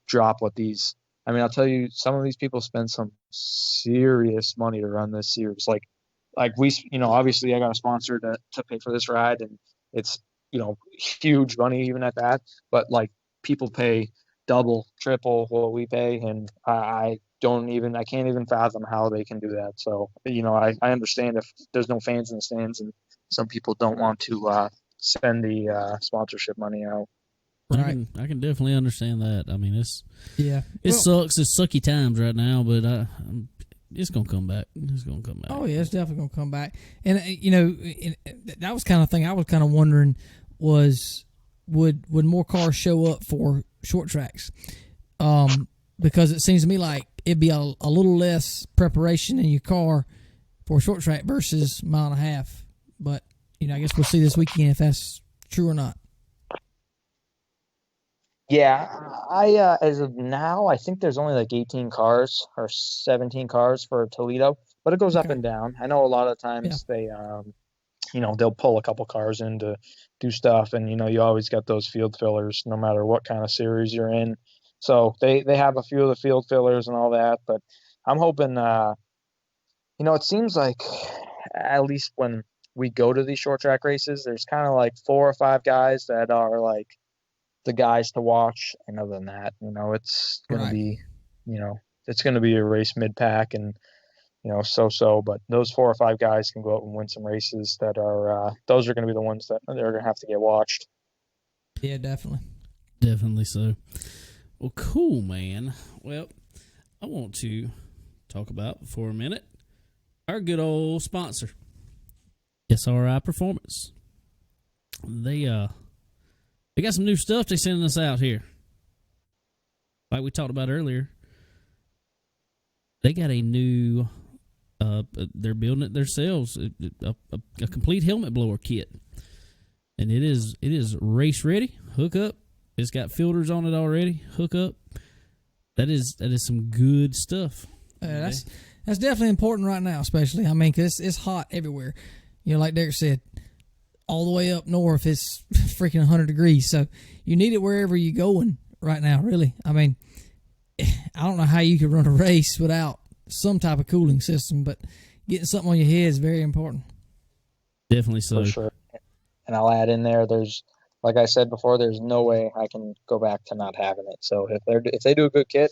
drop what these. I mean, I'll tell you, some of these people spend some serious money to run this series. Like we, obviously I got a sponsor to pay for this ride, and it's huge money even at that. But like people pay double, triple what we pay, and I can't even fathom how they can do that. So, I understand if there's no fans in the stands and some people don't want to send the sponsorship money out. Right. I can definitely understand that. I mean, it Well, sucks. It's sucky times right now, but it's gonna come back. It's gonna come back. Oh yeah, it's definitely gonna come back. And that was kind of thing I was kind of wondering was would more cars show up for short tracks? Because it seems to me like it'd be a little less preparation in your car for a short track versus mile and a half. But I guess we'll see this weekend if that's true or not. Yeah, I as of now, I think there's only like 18 cars or 17 cars for Toledo, but it goes up Okay. and down. I know a lot of Yeah. times they'll pull a couple cars in to do stuff, and you always got those field fillers no matter what kind of series you're in. So they have a few of the field fillers and all that, but I'm hoping it seems like at least when we go to these short track races, there's kind of like 4 or 5 guys that are like the guys to watch, and other than that, it's gonna Right. be, it's gonna be a race mid pack, and so. But those 4 or 5 guys can go out and win some races that are those are gonna be the ones that they're gonna have to get watched. Yeah, definitely. Definitely so. Well, cool, man. Well, I want to talk about for a minute our good old sponsor, SRI Performance. They got some new stuff they sending us out here. Like we talked about earlier, they got a new. They're building it themselves. A complete helmet blower kit, and it is race ready. Hook up. It's got filters on it already. Hook up. That is some good stuff. That's definitely important right now, especially. I mean, 'cause it's hot everywhere. Like Derek said, all the way up north, it's freaking 100 degrees. So you need it wherever you're going right now, really. I mean, I don't know how you could run a race without some type of cooling system, but getting something on your head is very important. Definitely so. For sure. And I'll add in there, like I said before, there's no way I can go back to not having it. So if they do a good kit,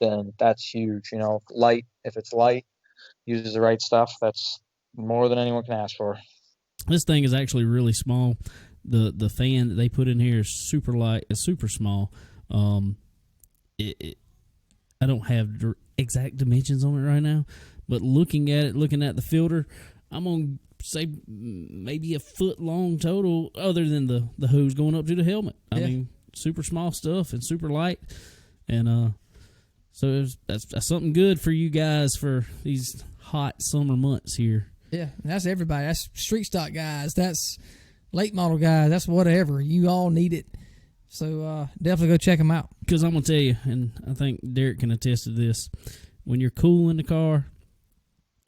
then that's huge. Light, if it's light, uses the right stuff, that's more than anyone can ask for. This thing is actually really small. The fan that they put in here is super light. It's super small. I don't have exact dimensions on it right now, but looking at the filter, I'm on say maybe a foot long total, other than the hose going up to the helmet. I mean, super small stuff and super light, and so that's something good for you guys for these hot summer months here. Yeah, and that's everybody. That's street stock guys. That's late model guys. That's whatever. You all need it. So definitely go check them out. Because I'm going to tell you, and I think Derek can attest to this, when you're cool in the car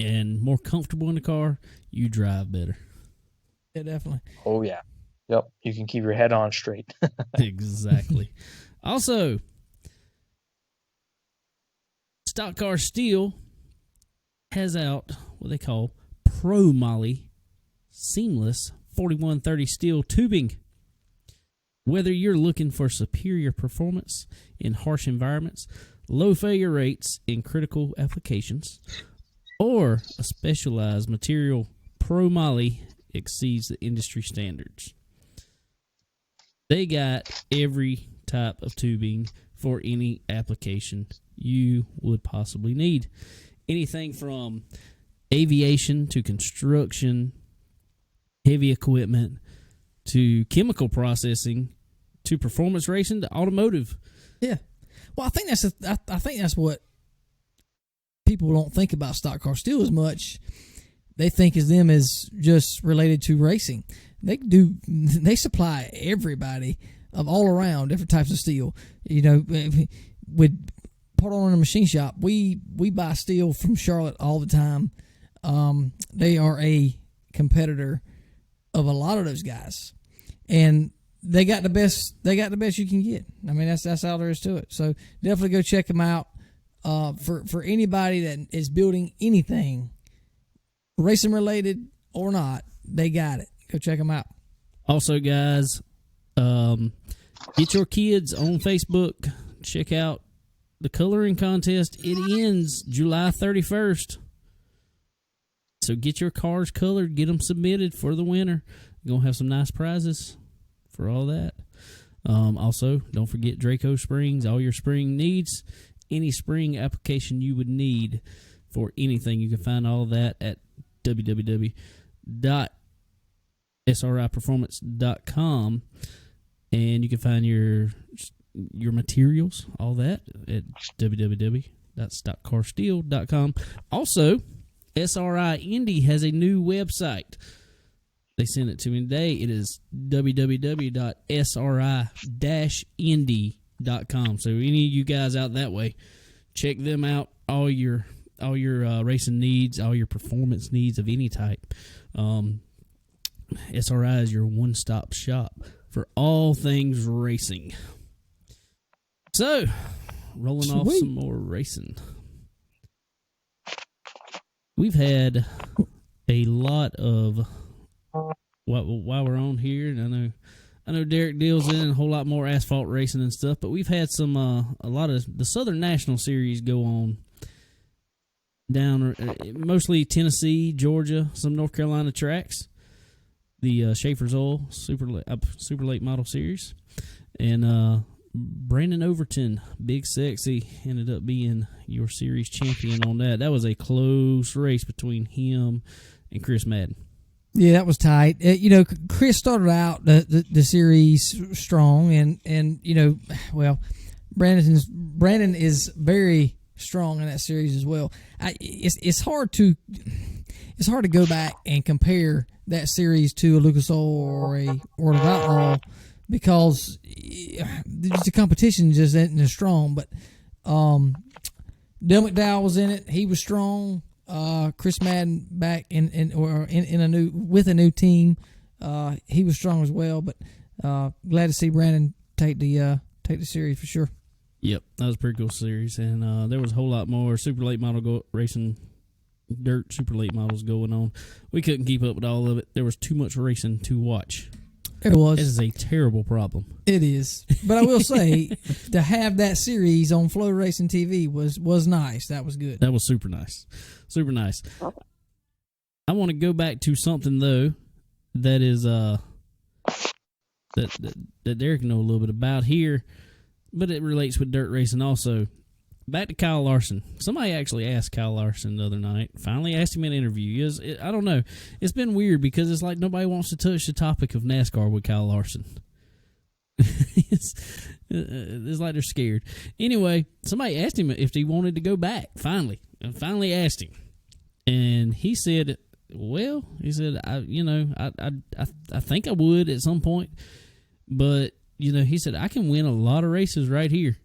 and more comfortable in the car, you drive better. Yeah, definitely. Oh, yeah. Yep. You can keep your head on straight. Exactly. Also, Stock Car Steel has out what they call Pro Moly Seamless 4130 steel tubing. Whether you're looking for superior performance in harsh environments, low failure rates in critical applications, or a specialized material, Pro Moly exceeds the industry standards. They got every type of tubing for any application you would possibly need. Anything from aviation to construction, heavy equipment, to chemical processing, to performance racing, to automotive. Yeah. Well, I think that's what people don't think about Stock Car Steel as much. They think as them as just related to racing. They supply everybody of all around different types of steel. With part on a machine shop, we buy steel from Charlotte all the time. They are a competitor of a lot of those guys, and they got the best you can get. I mean, that's all there is to it. So definitely go check them out. For anybody that is building anything racing related or not, they got it. Go check them out. Also, guys, get your kids on Facebook. check out the coloring contest. It ends July 31st. So get your cars colored, get them submitted for the winner. You're going to have some nice prizes for all that. Also, don't forget Draco Springs, all your spring needs. Any spring application you would need for anything, you can find all that at www.sriperformance.com. And you can find your materials, all that, at www.stockcarsteel.com. Also, SRI Indy has a new website. They sent it to me today. It is www.sri-indy.com. So any of you guys out that way, check them out. All your racing needs, all your performance needs of any type. SRI is your one-stop shop for all things racing. So, rolling off some more racing. We've had a lot of, while we're on here, and I know Derek deals in a whole lot more asphalt racing and stuff, but we've had some a lot of the Southern National Series go on down mostly Tennessee, Georgia, some North Carolina tracks. The Schaefer's Oil Super Late Model Series, and Brandon Overton, Big Sexy, ended up being your series champion on that. That was a close race between him and Chris Madden. Yeah, that was tight. Chris started out the series strong, and Brandon is very strong in that series as well. It's hard to go back and compare that series to a Lucas Oil or an Outlaw, because the competition just isn't as strong. But Dale McDowell was in it; he was strong. Chris Madden back with a new team, he was strong as well. But glad to see Brandon take the series for sure. Yep, that was a pretty cool series, and there was a whole lot more super late model racing. Dirt super late models going on. We couldn't keep up with all of it. There was too much racing to watch. It was. This is a terrible problem. It is. But I will say, to have that series on Flow Racing TV was nice. That was good. That was super nice. Super nice. I want to go back to something, though, that is that Derek know a little bit about here, but it relates with dirt racing also. Back to Kyle Larson. Somebody actually asked Kyle Larson the other night. Finally asked him in an interview. I don't know. It's been weird because it's like nobody wants to touch the topic of NASCAR with Kyle Larson. It's like they're scared. Anyway, somebody asked him if he wanted to go back. Finally asked him, and he said, "Well, I think I would at some point, but he said I can win a lot of races right here."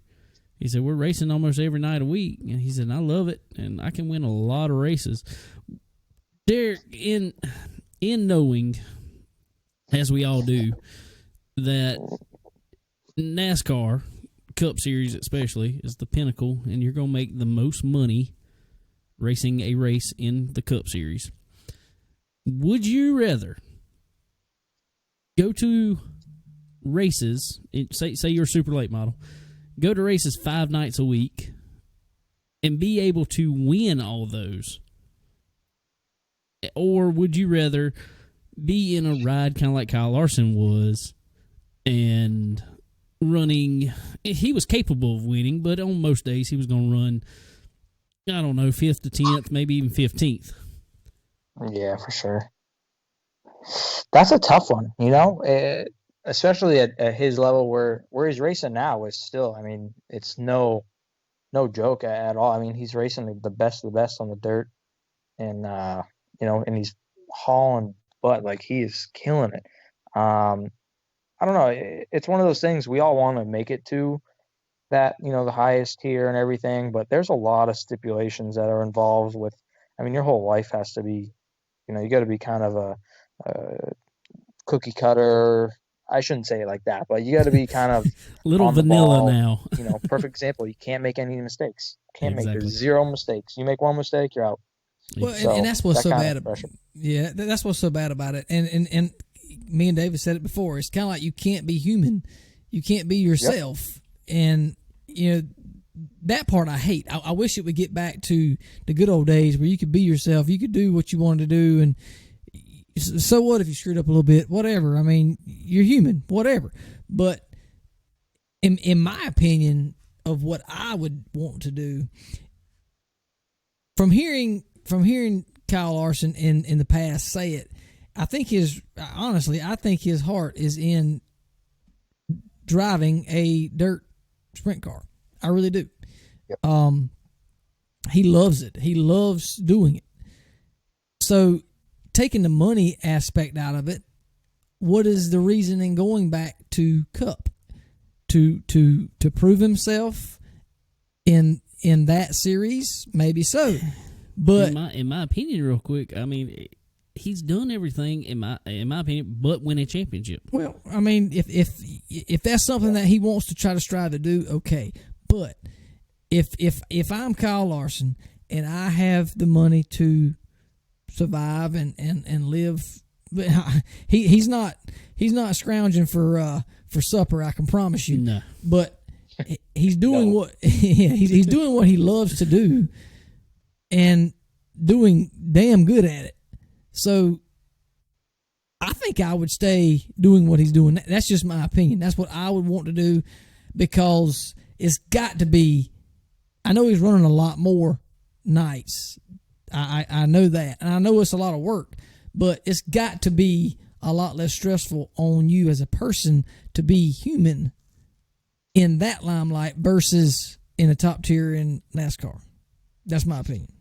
He said, we're racing almost every night a week. And he said, I love it, and I can win a lot of races. Derek, in knowing, as we all do, that NASCAR, Cup Series especially, is the pinnacle, and you're going to make the most money racing a race in the Cup Series, would you rather go to races, say you're a super late model, go to races 5 nights a week and be able to win all those? Or would you rather be in a ride kind of like Kyle Larson was and running? He was capable of winning, but on most days he was going to run, I don't know, 5th to 10th, maybe even 15th. Yeah, for sure. That's a tough one, especially at his level where he's racing now is still, it's no joke at all. He's racing the best of the best on the dirt, and and he's hauling butt, like he is killing it. I don't know. It's one of those things we all want to make it to that, the highest tier and everything, but there's a lot of stipulations that are involved with, your whole life has to be, you got to be kind of a cookie cutter. I shouldn't say it like that, but you got to be kind of little vanilla now. Perfect example. You can't make any mistakes. Make Exactly. zero mistakes. You make one mistake, you're out. Well, and that's what's so bad about it. Yeah, that's what's so bad about it. And me and David said it before. It's kind of like you can't be human. You can't be yourself. Yep. And that part I hate. I wish it would get back to the good old days where you could be yourself, you could do what you wanted to do, and so what if you screwed up a little bit? Whatever. I mean, you're human. Whatever. But in my opinion of what I would want to do, from hearing Kyle Larson in the past say it, I think his heart is in driving a dirt sprint car. I really do. Yep. He loves it. He loves doing it. So, taking the money aspect out of it, what is the reason in going back to Cup? To prove himself in that series? Maybe so. But in my opinion, real quick, I mean, he's done everything in my opinion, but win a championship. Well, I mean, if that's something that he wants to try to strive to do, okay. But if I'm Kyle Larson and I have the money to survive and live, but he's not scrounging for supper, I can promise you. No. But he's doing he's doing what he loves to do and doing damn good at it. So I think I would stay doing what he's doing. That's just my opinion. That's what I would want to do, because it's got to be. I know he's running a lot more nights. I know that, and I know it's a lot of work, but it's got to be a lot less stressful on you as a person to be human in that limelight versus in a top tier in NASCAR. That's my opinion.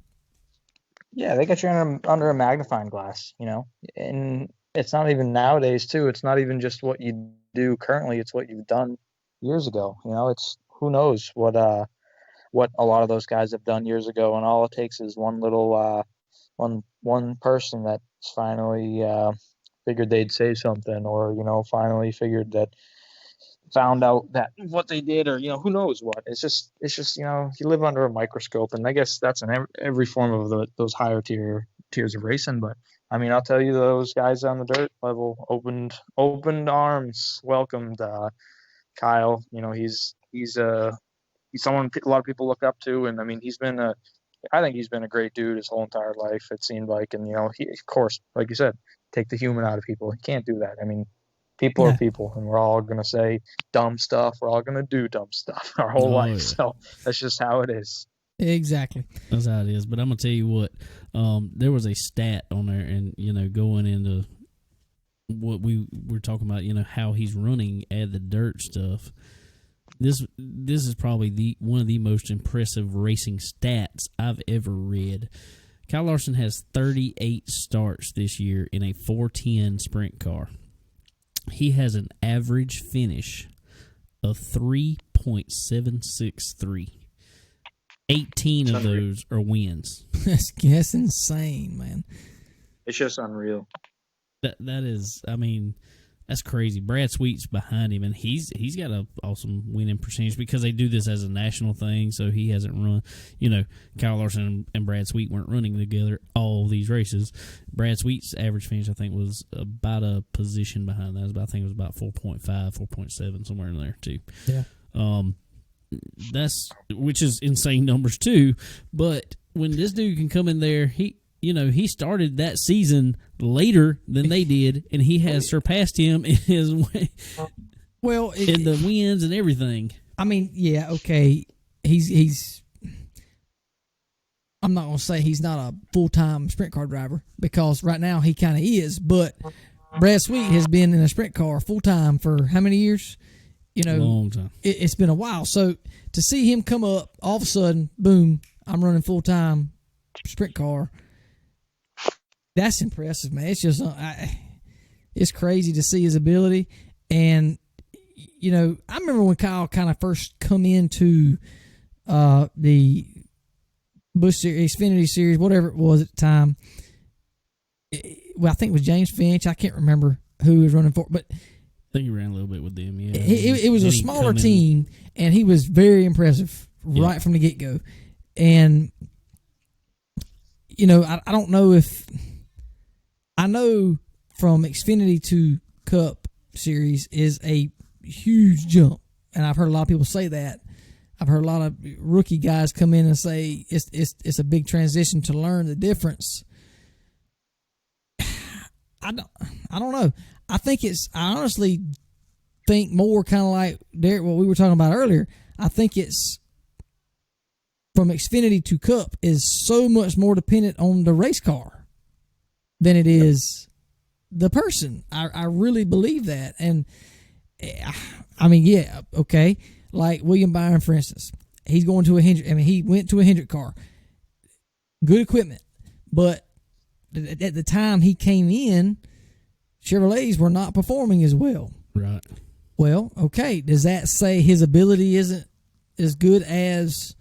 Yeah, they got you under a magnifying glass, and it's not even nowadays too. It's not even just what you do currently. It's what you've done years ago. It's who knows what a lot of those guys have done years ago, and all it takes is one little one person that's finally figured they'd say something, or finally found out that what they did, or who knows what. It's just you live under a microscope, and I guess that's in every form of those higher tiers of racing. But I mean, I'll tell you, those guys on the dirt level opened arms, welcomed Kyle. He's someone a lot of people look up to, and I mean, I think he's been a great dude his whole entire life, it seemed like. And he, of course, like you said, take the human out of people. He can't do that. I mean, people are people, and we're all going to say dumb stuff. We're all going to do dumb stuff our whole life. Yeah. So that's just how it is. Exactly. That's how it is. But I'm going to tell you what, there was a stat on there, and, going into what we were talking about, how he's running at the dirt stuff. This is probably one of the most impressive racing stats I've ever read. Kyle Larson has 38 starts this year in a 410 sprint car. He has an average finish of 3.763. 18 of those are wins. That's insane, man. It's just unreal. That is, I mean, that's crazy. Brad Sweet's behind him, and he's got an awesome winning percentage because they do this as a national thing, so he hasn't run. Kyle Larson and Brad Sweet weren't running together all these races. Brad Sweet's average finish, I think, was about a position behind that. I think it was about 4.5, 4.7, somewhere in there, too. Yeah. Which is insane numbers, too. But when this dude can come in there, he started that season later than they did, and he has surpassed him in his way. Well, in the wins and everything. I mean, yeah, okay. He's. I'm not gonna say he's not a full-time sprint car driver, because right now he kind of is. But Brad Sweet has been in a sprint car full-time for how many years? Long time. It's been a while. So to see him come up all of a sudden, boom, I'm running full-time sprint car. That's impressive, man. It's just, it's crazy to see his ability. And, I remember when Kyle kind of first come into the Busch Series, Xfinity Series, whatever it was at the time. I think it was James Finch. I can't remember who he was running for, but I think he ran a little bit with them, yeah. It was a smaller team, and he was very impressive right from the get-go. And, I don't know if... I know from Xfinity to Cup Series is a huge jump, and I've heard a lot of people say that. I've heard a lot of rookie guys come in and say it's a big transition to learn the difference. I don't know. I honestly think more kind of like Derek, what we were talking about earlier. I think it's from Xfinity to Cup is so much more dependent on the race car than it is the person. I really believe that. And I mean, yeah, okay. Like William Byron, for instance, he's going to a Hendrick. I mean, he went to a Hendrick car. Good equipment. But at the time he came in, Chevrolets were not performing as well. Right. Well, okay. Does that say his ability isn't as good as,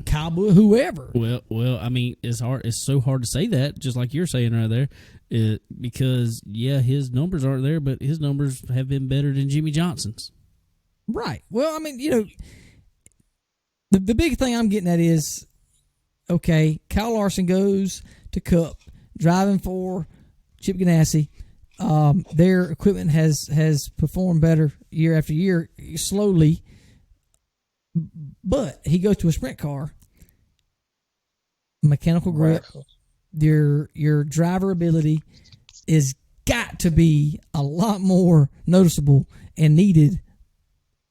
Kyle Busch, whoever? Well, I mean, it's hard. It's so hard to say that, just like you're saying right there, because his numbers aren't there, but his numbers have been better than Jimmy Johnson's. Right. Well, I mean, the big thing I'm getting at is, okay, Kyle Larson goes to Cup driving for Chip Ganassi. Their equipment has performed better year after year, slowly. But he goes to a sprint car, mechanical grip, your driver ability is got to be a lot more noticeable and needed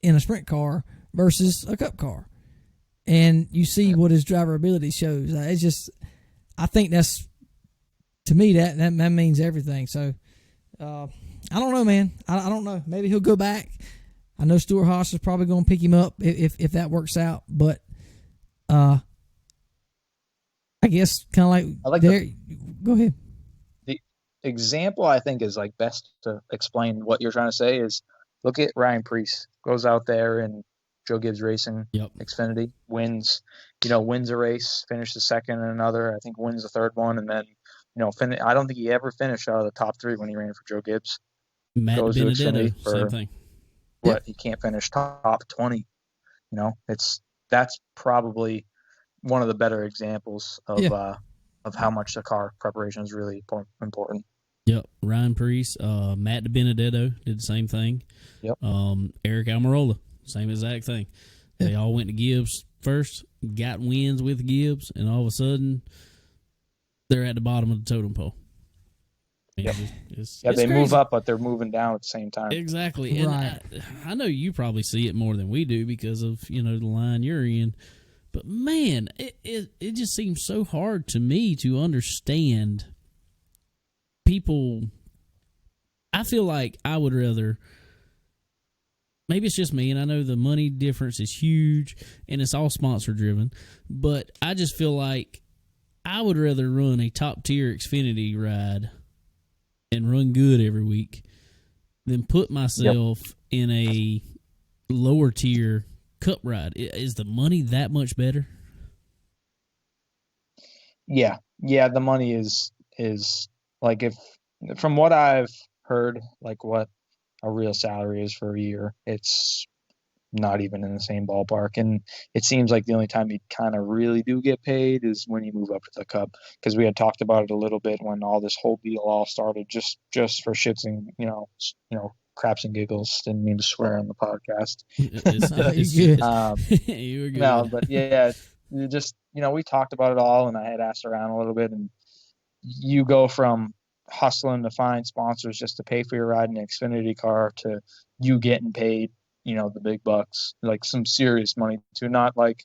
in a sprint car versus a Cup car. And you see what his driver ability shows. It's just, I think that's, to me, that means everything. So, I don't know, man. I don't know. Maybe he'll go back. I know Stuart Haas is probably going to pick him up if that works out. But I guess kind of like there. Go ahead. The example I think is like best to explain what you're trying to say is look at Ryan Preece. Goes out there and Joe Gibbs Racing, Xfinity, wins a race, finishes second in another, I think wins the third one, and then, I don't think he ever finished out of the top three when he ran for Joe Gibbs. Matt Benedetto, same thing. He can't finish top 20. That's probably one of the better examples of how much the car preparation is really important. Yep, Ryan Preece, Matt Benedetto did the same thing. Yep. Eric Almirola, same exact thing. They all went to Gibbs first, got wins with Gibbs, and all of a sudden, they're at the bottom of the totem pole. Yep. It's they crazy. move up, but they're moving down at the same time. Exactly. And right. I know you probably see it more than we do because of, the line you're in. But, man, it just seems so hard to me to understand people. I feel like I would rather, maybe it's just me, and I know the money difference is huge, and it's all sponsor-driven, but I just feel like I would rather run a top-tier Xfinity ride and run good every week than put myself in a lower-tier Cup ride. Is the money that much better? Yeah, the money is like, if from what I've heard, like what a real salary is for a year, it's not even in the same ballpark. And it seems like the only time you kind of really do get paid is when you move up to the Cup, because we had talked about it a little bit when all this whole deal all started, just for shits and craps and giggles. Didn't mean to swear on the podcast. You were good. No, but yeah, just we talked about it all, and I had asked around a little bit, and you go from hustling to find sponsors just to pay for your ride in an Xfinity car to you getting paid, the big bucks, like some serious money, to not like,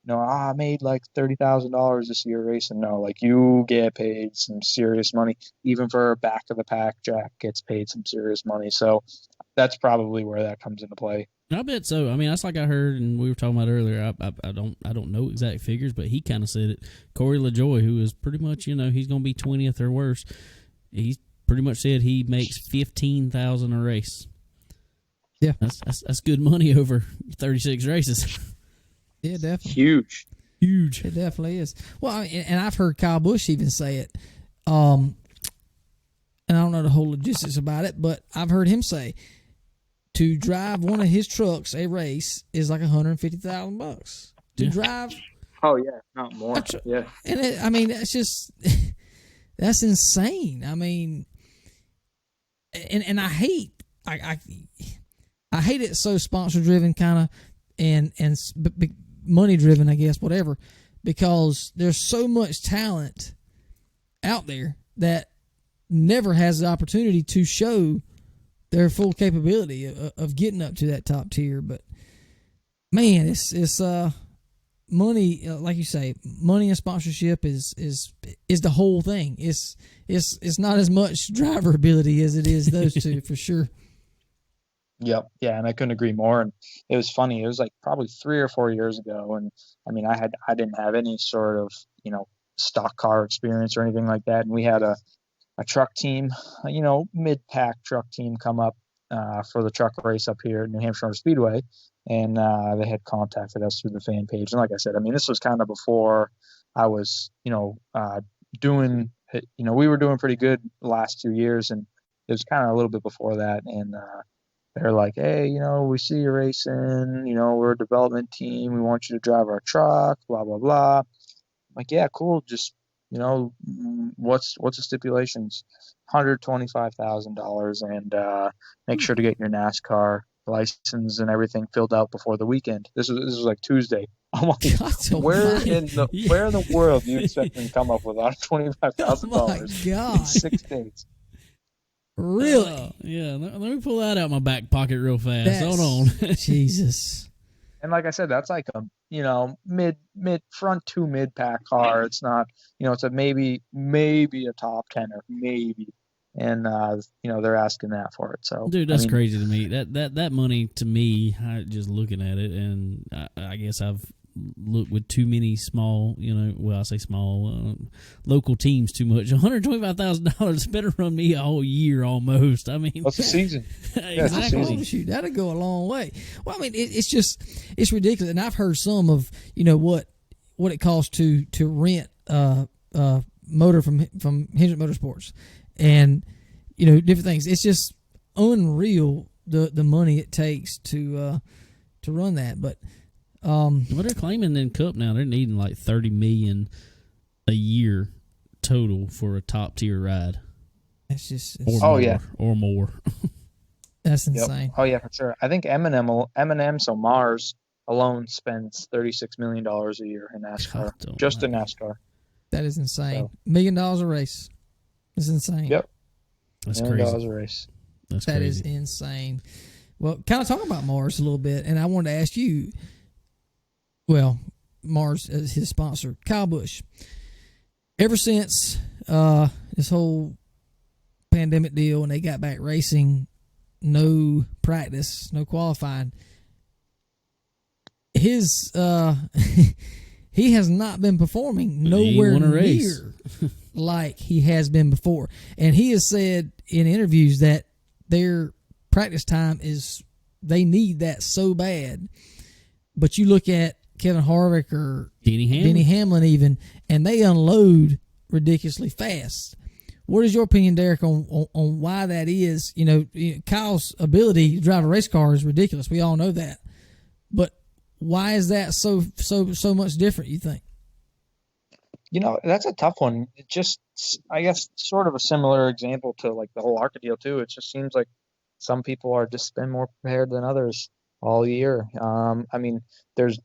I made like $30,000 this year racing. No, like you get paid some serious money. Even for a back of the pack, Jack gets paid some serious money. So that's probably where that comes into play. I bet so. I mean, that's like I heard, and we were talking about earlier. I don't know exact figures, but he kind of said it. Corey LaJoie, who is pretty much, he's going to be 20th or worse. He pretty much said he makes $15,000 a race. Yeah, that's good money over 36 races. Yeah, definitely. Huge. It definitely is. Well, and I've heard Kyle Busch even say it. And I don't know the whole logistics about it, but I've heard him say to drive one of his trucks a race is like $150,000 to drive. Oh yeah, not more. Yeah, and that's just that's insane. I mean, and I hate I hate it so sponsor driven kind of. and money driven, I guess, whatever, because there's so much talent out there that never has the opportunity to show their full capability of getting up to that top tier. But man, it's money, like you say, money and sponsorship is the whole thing. It's not as much driver ability as it is those two for sure. Yep. Yeah, and I couldn't agree more. And it was funny. It was like probably 3 or 4 years ago, and I mean, I didn't have any sort of stock car experience or anything like that. And we had a truck team, mid-pack truck team come up for the truck race up here at New Hampshire Motor Speedway, and they had contacted us through the fan page. And like I said, I mean, this was kind of before I was, doing, we were doing pretty good the last 2 years, and it was kind of a little bit before that. And they're like, hey, we see you racing, we're a development team. We want you to drive our truck, blah, blah, blah. I'm like, yeah, cool. Just, what's the stipulations? $125,000 and make sure to get your NASCAR license and everything filled out before the weekend. This was like Tuesday. I'm like, where in the world do you expect me to come up with $125,000 in 6 days? Really? Yeah. Let me pull that out of my back pocket real fast. Hold on. Jesus. And like I said, that's like a mid front 2 mid-pack car. It's not, it's a maybe a top 10er, maybe. And they're asking that for it. So dude, that's crazy to me. That money to me, just looking at it, and I guess I've looked with too many small, I say small, local teams too much. $125,000 better run me a whole year almost. I mean, what's the season? Exactly. Shoot, that'll go a long way. Well, I mean, it's ridiculous. And I've heard some of what it costs to rent motor from Hendrick Motorsports, and different things. It's just unreal the money it takes to run that. But what they're claiming in Cup now, they're needing like $30 million a year total for a top tier ride. It's just or more. That's insane. Yep. Oh yeah, for sure. I think M&M, so Mars alone spends $36 million a year in NASCAR, in NASCAR. That is insane. $1 million a race. It's insane. Yep. That's $1 million crazy. A race. That crazy. Is insane. Well, kind of talking about Mars a little bit, and I wanted to ask you. Well, Mars as his sponsor, Kyle Busch. Ever since this whole pandemic deal and they got back racing, no practice, no qualifying, his he has not been performing nowhere near like he has been before. And he has said in interviews that their practice time they need that so bad. But you look at Kevin Harvick or Denny Hamlin even, and they unload ridiculously fast. What is your opinion, Derek, on why that is? Kyle's ability to drive a race car is ridiculous. We all know that. But why is that so much different, you think? That's a tough one. It just, I guess, sort of a similar example to like the whole ARCA deal too. It just seems like some people are just been more prepared than others all year. I mean, there's,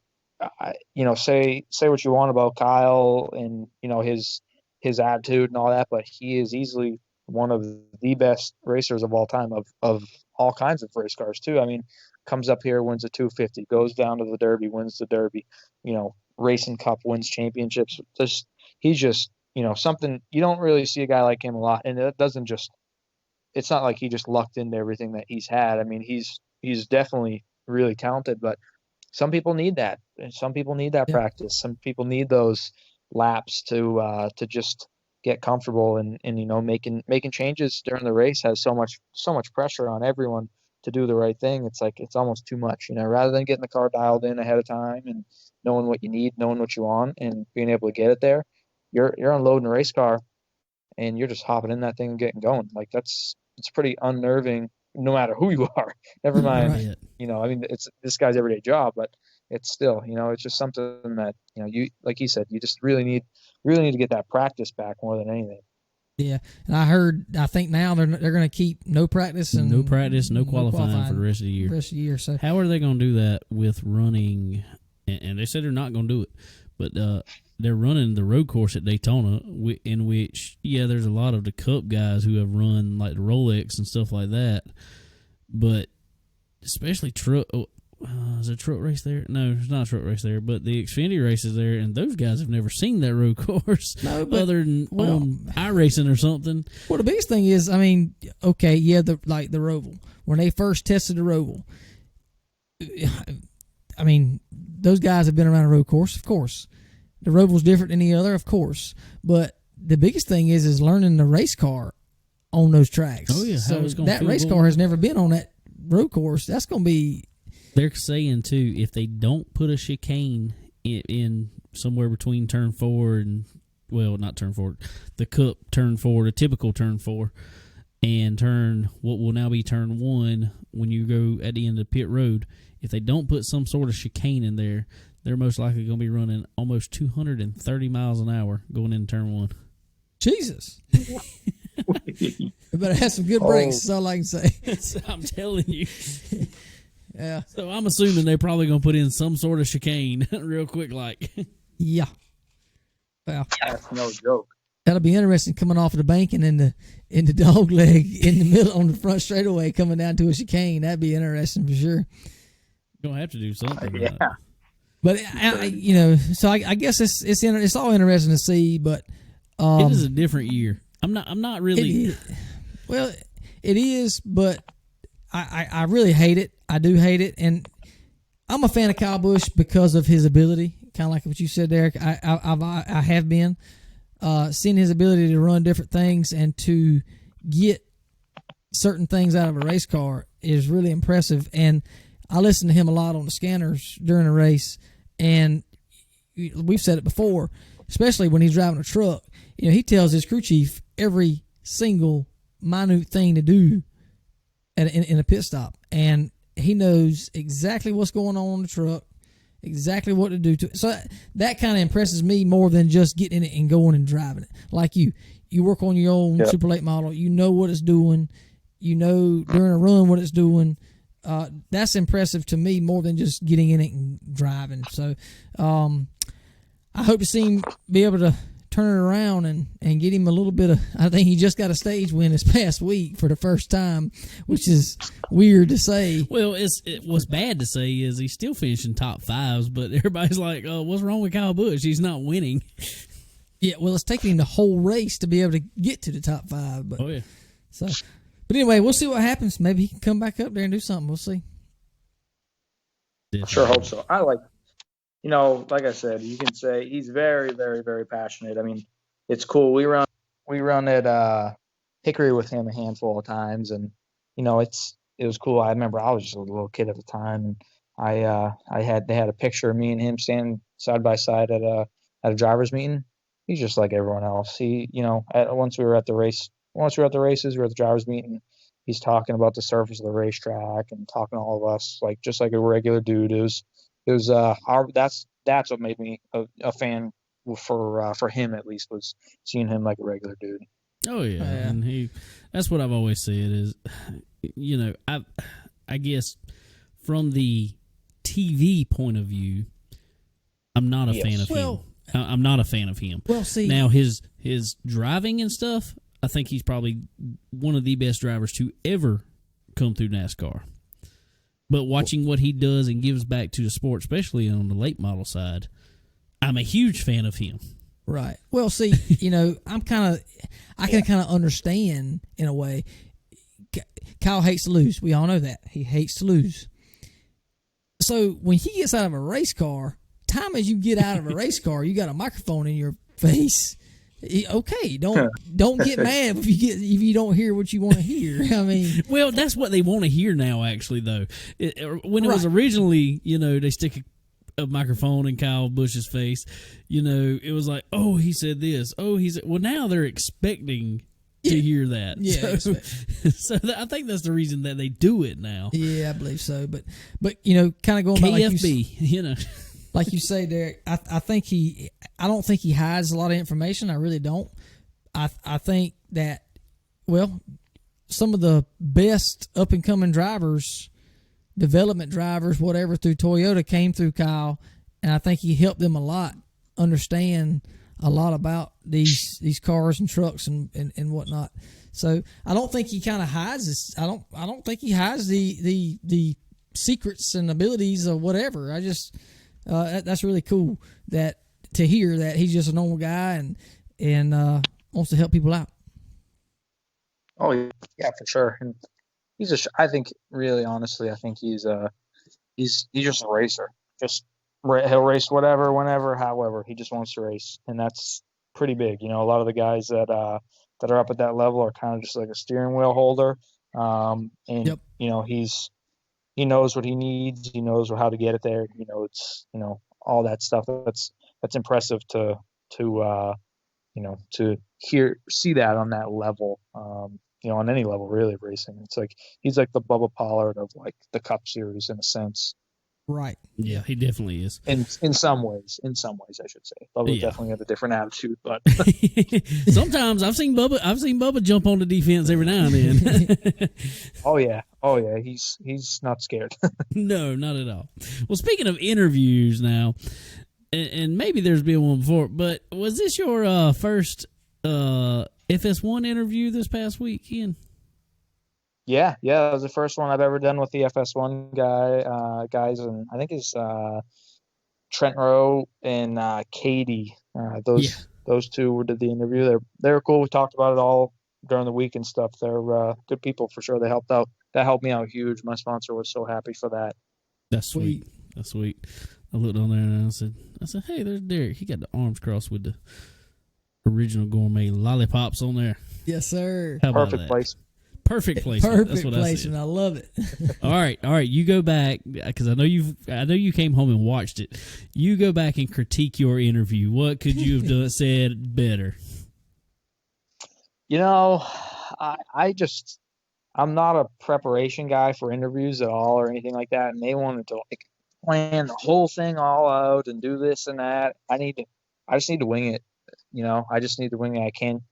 say what you want about Kyle and his attitude and all that, but he is easily one of the best racers of all time of all kinds of race cars too. I mean, comes up here, wins a 250, goes down to the Derby, wins the Derby, Racing Cup, wins championships. He's just something you don't really see a guy like him a lot, and it's not like he just lucked into everything that he's had. I mean, he's definitely really talented, but some people need that. And some people need that practice. Some people need those laps to just get comfortable and making changes during the race has so much pressure on everyone to do the right thing. It's like it's almost too much, rather than getting the car dialed in ahead of time and knowing what you need, knowing what you want, and being able to get it there. You're unloading a race car and you're just hopping in that thing and getting going. Like it's pretty unnerving no matter who you are. Never mind, Right. I mean, it's this guy's everyday job, but it's still, it's just something that, you like you said, you just really need to get that practice back more than anything. Yeah, and I think now they're going to keep no practice, no qualifying for the rest of the year. So how are they going to do that with running? And they said they're not going to do it, but they're running the road course at Daytona, in which there's a lot of the Cup guys who have run like the Rolex and stuff like that, but especially truck. Is there a truck race there? No, there's not a truck race there, but the Xfinity race is there, and those guys have never seen that road course other than on iRacing or something. Well, the biggest thing is, I mean, okay, the Roval. When they first tested the Roval, I mean, those guys have been around a road course, of course. The Roval's different than the other, of course. But the biggest thing is learning the race car on those tracks. Oh, yeah. So that race car has never been on that road course. That's going to be... They're saying, too, if they don't put a chicane in somewhere between turn 4 and, well, not turn 4, the Cup turn 4, the typical turn 4, and what will now be turn 1 when you go at the end of pit road, if they don't put some sort of chicane in there, they're most likely going to be running almost 230 miles an hour going into turn 1. Jesus. We better have some good brakes, that's all I can say. I'm telling you. Yeah. So I'm assuming they're probably going to put in some sort of chicane real quick, like. Yeah. Well, that's no joke. That'll be interesting coming off of the bank and in the dog leg in the middle on the front straightaway coming down to a chicane. That'd be interesting for sure. You're gonna have to do something. Yeah. But so I guess it's all interesting to see. But it is a different year. I'm not really. Well, it is, but I really hate it. I do hate it, and I'm a fan of Kyle Busch because of his ability. Kind of like what you said, Derek. I have been seeing his ability to run different things and to get certain things out of a race car is really impressive. And I listen to him a lot on the scanners during a race, and we've said it before, especially when he's driving a truck. He tells his crew chief every single minute thing to do in a pit stop, and he knows exactly what's going on the truck, exactly what to do to it. So that kind of impresses me more than just getting in it and going and driving it. Like you work on your own super late model. You know what it's doing. You know during a run what it's doing. That's impressive to me more than just getting in it and driving. So I hope to see him be able to turn it around and get him a little bit of. I think he just got a stage win this past week for the first time, which is weird to say. Well, what's bad to say is he's still finishing top 5s, but everybody's like, "Oh, what's wrong with Kyle Busch? He's not winning." Yeah, well, it's taking him the whole race to be able to get to the top 5. But, oh yeah. But anyway, we'll see what happens. Maybe he can come back up there and do something. We'll see. Sure hope so. I like. Like I said, you can say he's very, very, very passionate. I mean, it's cool. We run at Hickory with him a handful of times, and it was cool. I remember I was just a little kid at the time, and they had a picture of me and him standing side by side at a driver's meeting. He's just like everyone else. He, once we were at the races, we were at the driver's meeting. He's talking about the surface of the racetrack and talking to all of us just like a regular dude. That's what made me a fan for him, at least, was seeing him like a regular dude. Oh yeah, and that's what I've always said is, I guess from the TV point of view, I'm not a fan of him. I'm not a fan of him. Well, see, now his driving and stuff, I think he's probably one of the best drivers to ever come through NASCAR. But watching what he does and gives back to the sport, especially on the late model side, I'm a huge fan of him. Right. Well, see, I can kind of understand in a way. Kyle hates to lose. We all know that. He hates to lose. So when he gets out of a race car, time as you get out of a race car, you got a microphone in your face. Okay, don't get mad if you don't hear what you want to hear. I mean, well, that's what they want to hear now. Actually, though, when it was originally, they stick a microphone in Kyle Busch's face, it was like, oh, he said this. Oh, he said. Well, now they're expecting to hear that. Yeah, so I think that's the reason that they do it now. Yeah, I believe so. But kind of going back, KFB, like you say, Derek, I don't think he hides a lot of information. I really don't. I think that, well, some of the best up and coming drivers, development drivers, whatever, through Toyota came through Kyle, and I think he helped them a lot understand a lot about these cars and trucks and whatnot. So I don't think he kind of hides this. I don't think he hides the secrets and abilities or whatever. I just that's really cool that to hear that he's just a normal guy and wants to help people out. Oh yeah, for sure. And I think really honestly, I think he's just a racer. He'll race whatever, whenever, however. He just wants to race, and that's pretty big. You know, a lot of the guys that are up at that level are kind of just like a steering wheel holder. And Yep. you know, he knows what he needs. He knows how to get it there. You know, it's all that stuff. That's impressive to see that on that level. On any level really of racing. It's like he's like the Bubba Pollard of like the Cup Series in a sense. Right. Yeah, he definitely is. In some ways, I should say. Bubba definitely had a different attitude, but sometimes I've seen Bubba jump on the defense every now and then. Oh yeah. He's not scared. No, not at all. Well, speaking of interviews now, and maybe there's been one before, but was this your first FS1 interview this past weekend? Yeah, that was the first one I've ever done with the FS1 guys, and I think it's Trent Rowe and Katie. Those two did the interview. They're cool. We talked about it all during the week and stuff. They're good people for sure. They helped out. That helped me out huge. My sponsor was so happy for that. That's sweet. That's sweet. I looked on there and I said, hey, there's Derek. He got the arms crossed with the original gourmet lollipops on there. Yes, sir. Perfect place. Perfect placement. Perfect That's what placement. I I love it. All right. You go back because I know you came home and watched it. You go back and critique your interview. What could you have said better? I'm not a preparation guy for interviews at all or anything like that. And they wanted to like plan the whole thing all out and do this and that. I just need to wing it. I just need to wing it. I can't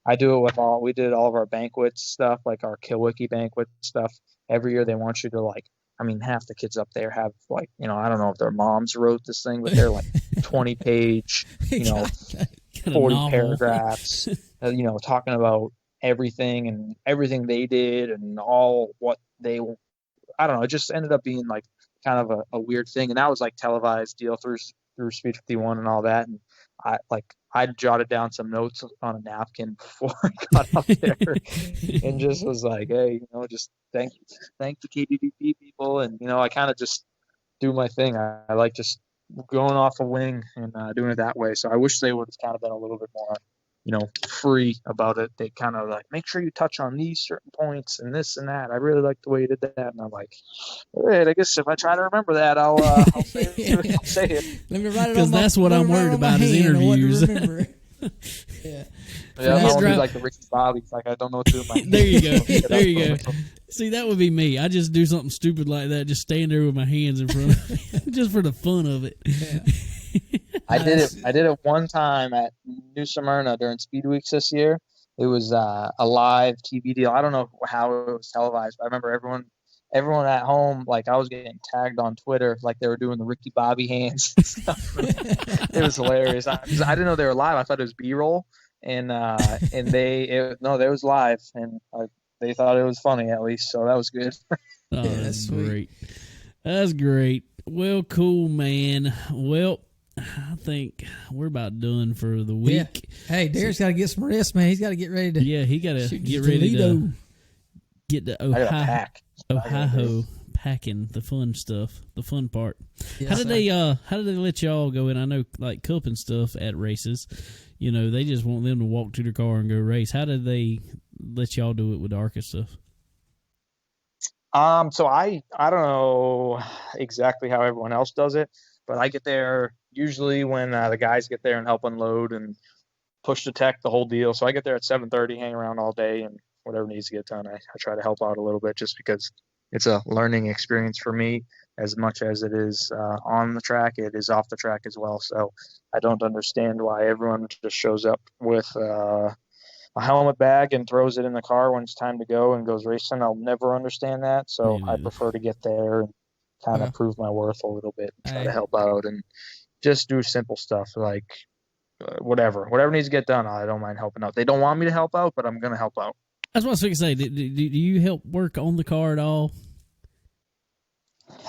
I do it with we did all of our banquet stuff, like our Kilwiki banquet stuff. Every year they want you to half the kids up there have I don't know if their moms wrote this thing, but they're 20 page, 40 paragraphs, talking about everything and everything they did and all what I don't know. It just ended up being kind of a weird thing. And that was televised deal through Speed 51 and all that. And I jotted down some notes on a napkin before I got up there and just was like, hey, just thank the KBBP people. And, I kind of just do my thing. I like just going off a wing and doing it that way. So I wish they would have kind of been a little bit more, free about it. They kind of make sure you touch on these certain points and this and that. I really like the way you did that. And I'm like, all right, I guess if I try to remember that, I'll say it. I'll say it. Let me write it on because that's what I'm worried about is interviews. Yeah. Yeah, I want to be like the Ricky Bobby. I don't know what to do with my There you go. There you go. See, that would be me. I just do something stupid like that, just stand there with my hands in front of me, just for the fun of it. Yeah. I did it one time at New Smyrna during Speed Weeks this year. It was a live TV deal. I don't know how it was televised, but I remember everyone at home, I was getting tagged on Twitter, they were doing the Ricky Bobby hands and stuff. It was hilarious. I didn't know they were live. I thought it was B-roll, and they was live, and they thought it was funny at least, so that was good. Oh, that's great. That's great. Well, cool, man. Well, I think we're about done for the week. Yeah. Hey, Derek's got to get some rest, man. He's got to get ready to. Yeah, he got to get ready to get to Ohio packing the fun stuff, the fun part. Yes, how did they let y'all go in? I know Cup and stuff at races, they just want them to walk to their car and go race. How did they let y'all do it with the ARCA stuff? So I don't know exactly how everyone else does it, but I get there usually when the guys get there and help unload and push the tech, the whole deal. So I get there at 7:30, hang around all day, and whatever needs to get done, I try to help out a little bit just because it's a learning experience for me as much as it is on the track. It is off the track as well. So I don't understand why everyone just shows up with a helmet bag and throws it in the car when it's time to go and goes racing. I'll never understand that. So I prefer to get there and kind of prove my worth a little bit, try to help out and just do simple stuff like whatever needs to get done. I don't mind helping out. They don't want me to help out, but I'm going to help out. That's what I was going to say. Do you help work on the car at all?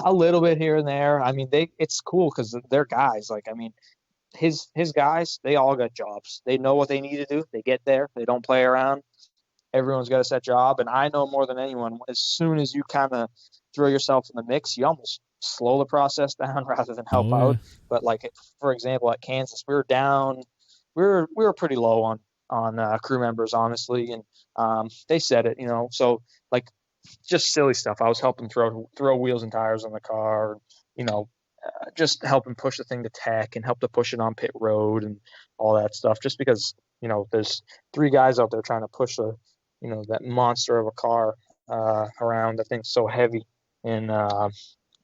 A little bit here and there. I mean, it's cool because they're guys. Like, I mean, his guys, they all got jobs. They know what they need to do. They get there. They don't play around. Everyone's got a set job. And I know more than anyone, as soon as you kind of throw yourself in the mix, you almost slow the process down rather than help out. But like, for example, at Kansas, we were down. We were pretty low on crew members, honestly. And they said it, so like, just silly stuff. I was helping throw wheels and tires on the car, just helping push the thing to tech and help to push it on pit road and all that stuff. Just because, there's 3 guys out there trying to push that monster of a car around. The thing's so heavy. And, I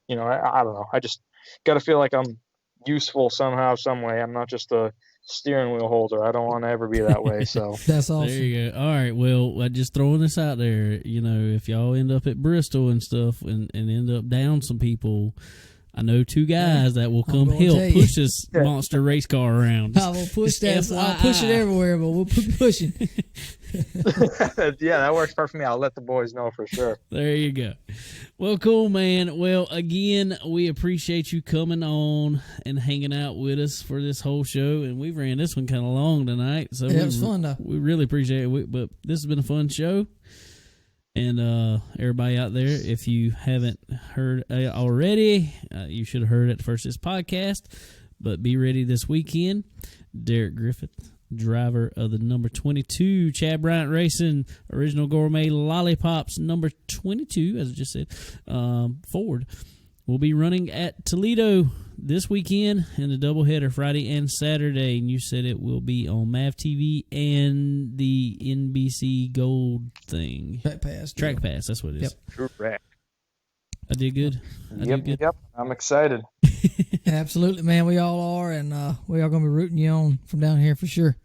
don't know. I just got to feel like I'm useful somehow, some way. I'm not just a steering wheel holder. I don't want to ever be that way. So that's awesome. There you go. All right. Well, just throwing this out there, if y'all end up at Bristol and stuff and end up down some people, I know 2 guys that will come help push this monster race car around. I will push that. I'll push it everywhere, but we'll keep pushing. Yeah, that works perfect for me. I'll let the boys know for sure. There you go. Well, cool, man. Well, again, we appreciate you coming on and hanging out with us for this whole show. And we ran this one kind of long tonight. So it was fun, though. We really appreciate it. But this has been a fun show. And everybody out there, if you haven't heard already, you should have heard at the first of this podcast. But be ready this weekend. Derek Griffith, driver of the number 22 Chad Bryant Racing Original Gourmet Lollipops number 22, as I just said, Ford, will be running at Toledo this weekend in the doubleheader Friday and Saturday. And you said it will be on MAV TV and the NBC Gold thing. Track Pass, that's what it is. Yep. Correct. I did good. Yep. I'm excited. Absolutely, man. We all are, and we are going to be rooting you on from down here for sure.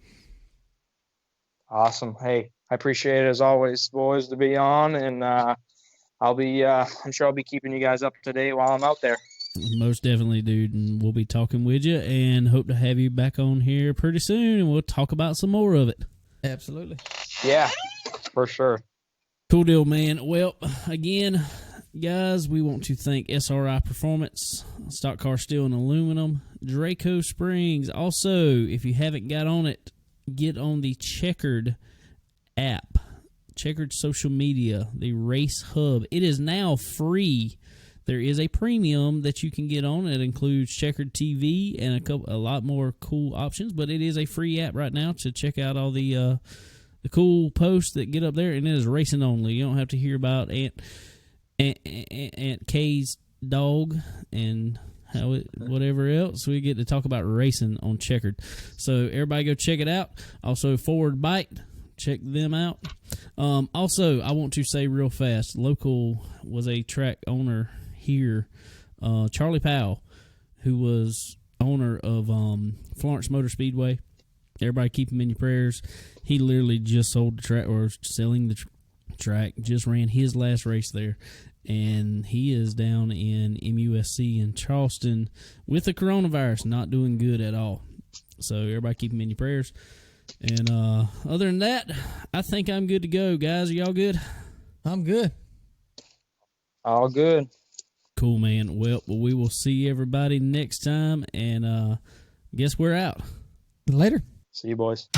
Awesome. Hey, I appreciate it as always, boys, to be on, and I'm sure I'll be keeping you guys up to date while I'm out there. Most definitely, dude, and we'll be talking with you and hope to have you back on here pretty soon, and we'll talk about some more of it. Absolutely. Yeah, for sure. Cool deal, man. Well, again, guys, we want to thank SRI Performance, Stock Car Steel and Aluminum, Draco Springs. Also, if you haven't got on it, get on the Checkered app, Checkered social media, the Race Hub. It is now free. There is a premium that you can get on. It includes Checkered TV and a lot more cool options, but it is a free app right now to check out all the cool posts that get up there, and it is racing only. You don't have to hear about Aunt Kay's dog and whatever else. We get to talk about racing on Checkered. So everybody go check it out. Also, Forward Bite, check them out. Also, I want to say real fast, local was a track owner here, Charlie Powell, who was owner of Florence Motor Speedway. Everybody keep him in your prayers. He literally just sold the track, or selling the track, just ran his last race there, and he is down in MUSC in Charleston with the coronavirus, not doing good at all. So everybody keep him in your prayers. And other than that, I think I'm good to go, guys. Are y'all good? I'm good. All good. Cool, man. Well, we will see everybody next time, and guess we're out. Later. See you, boys.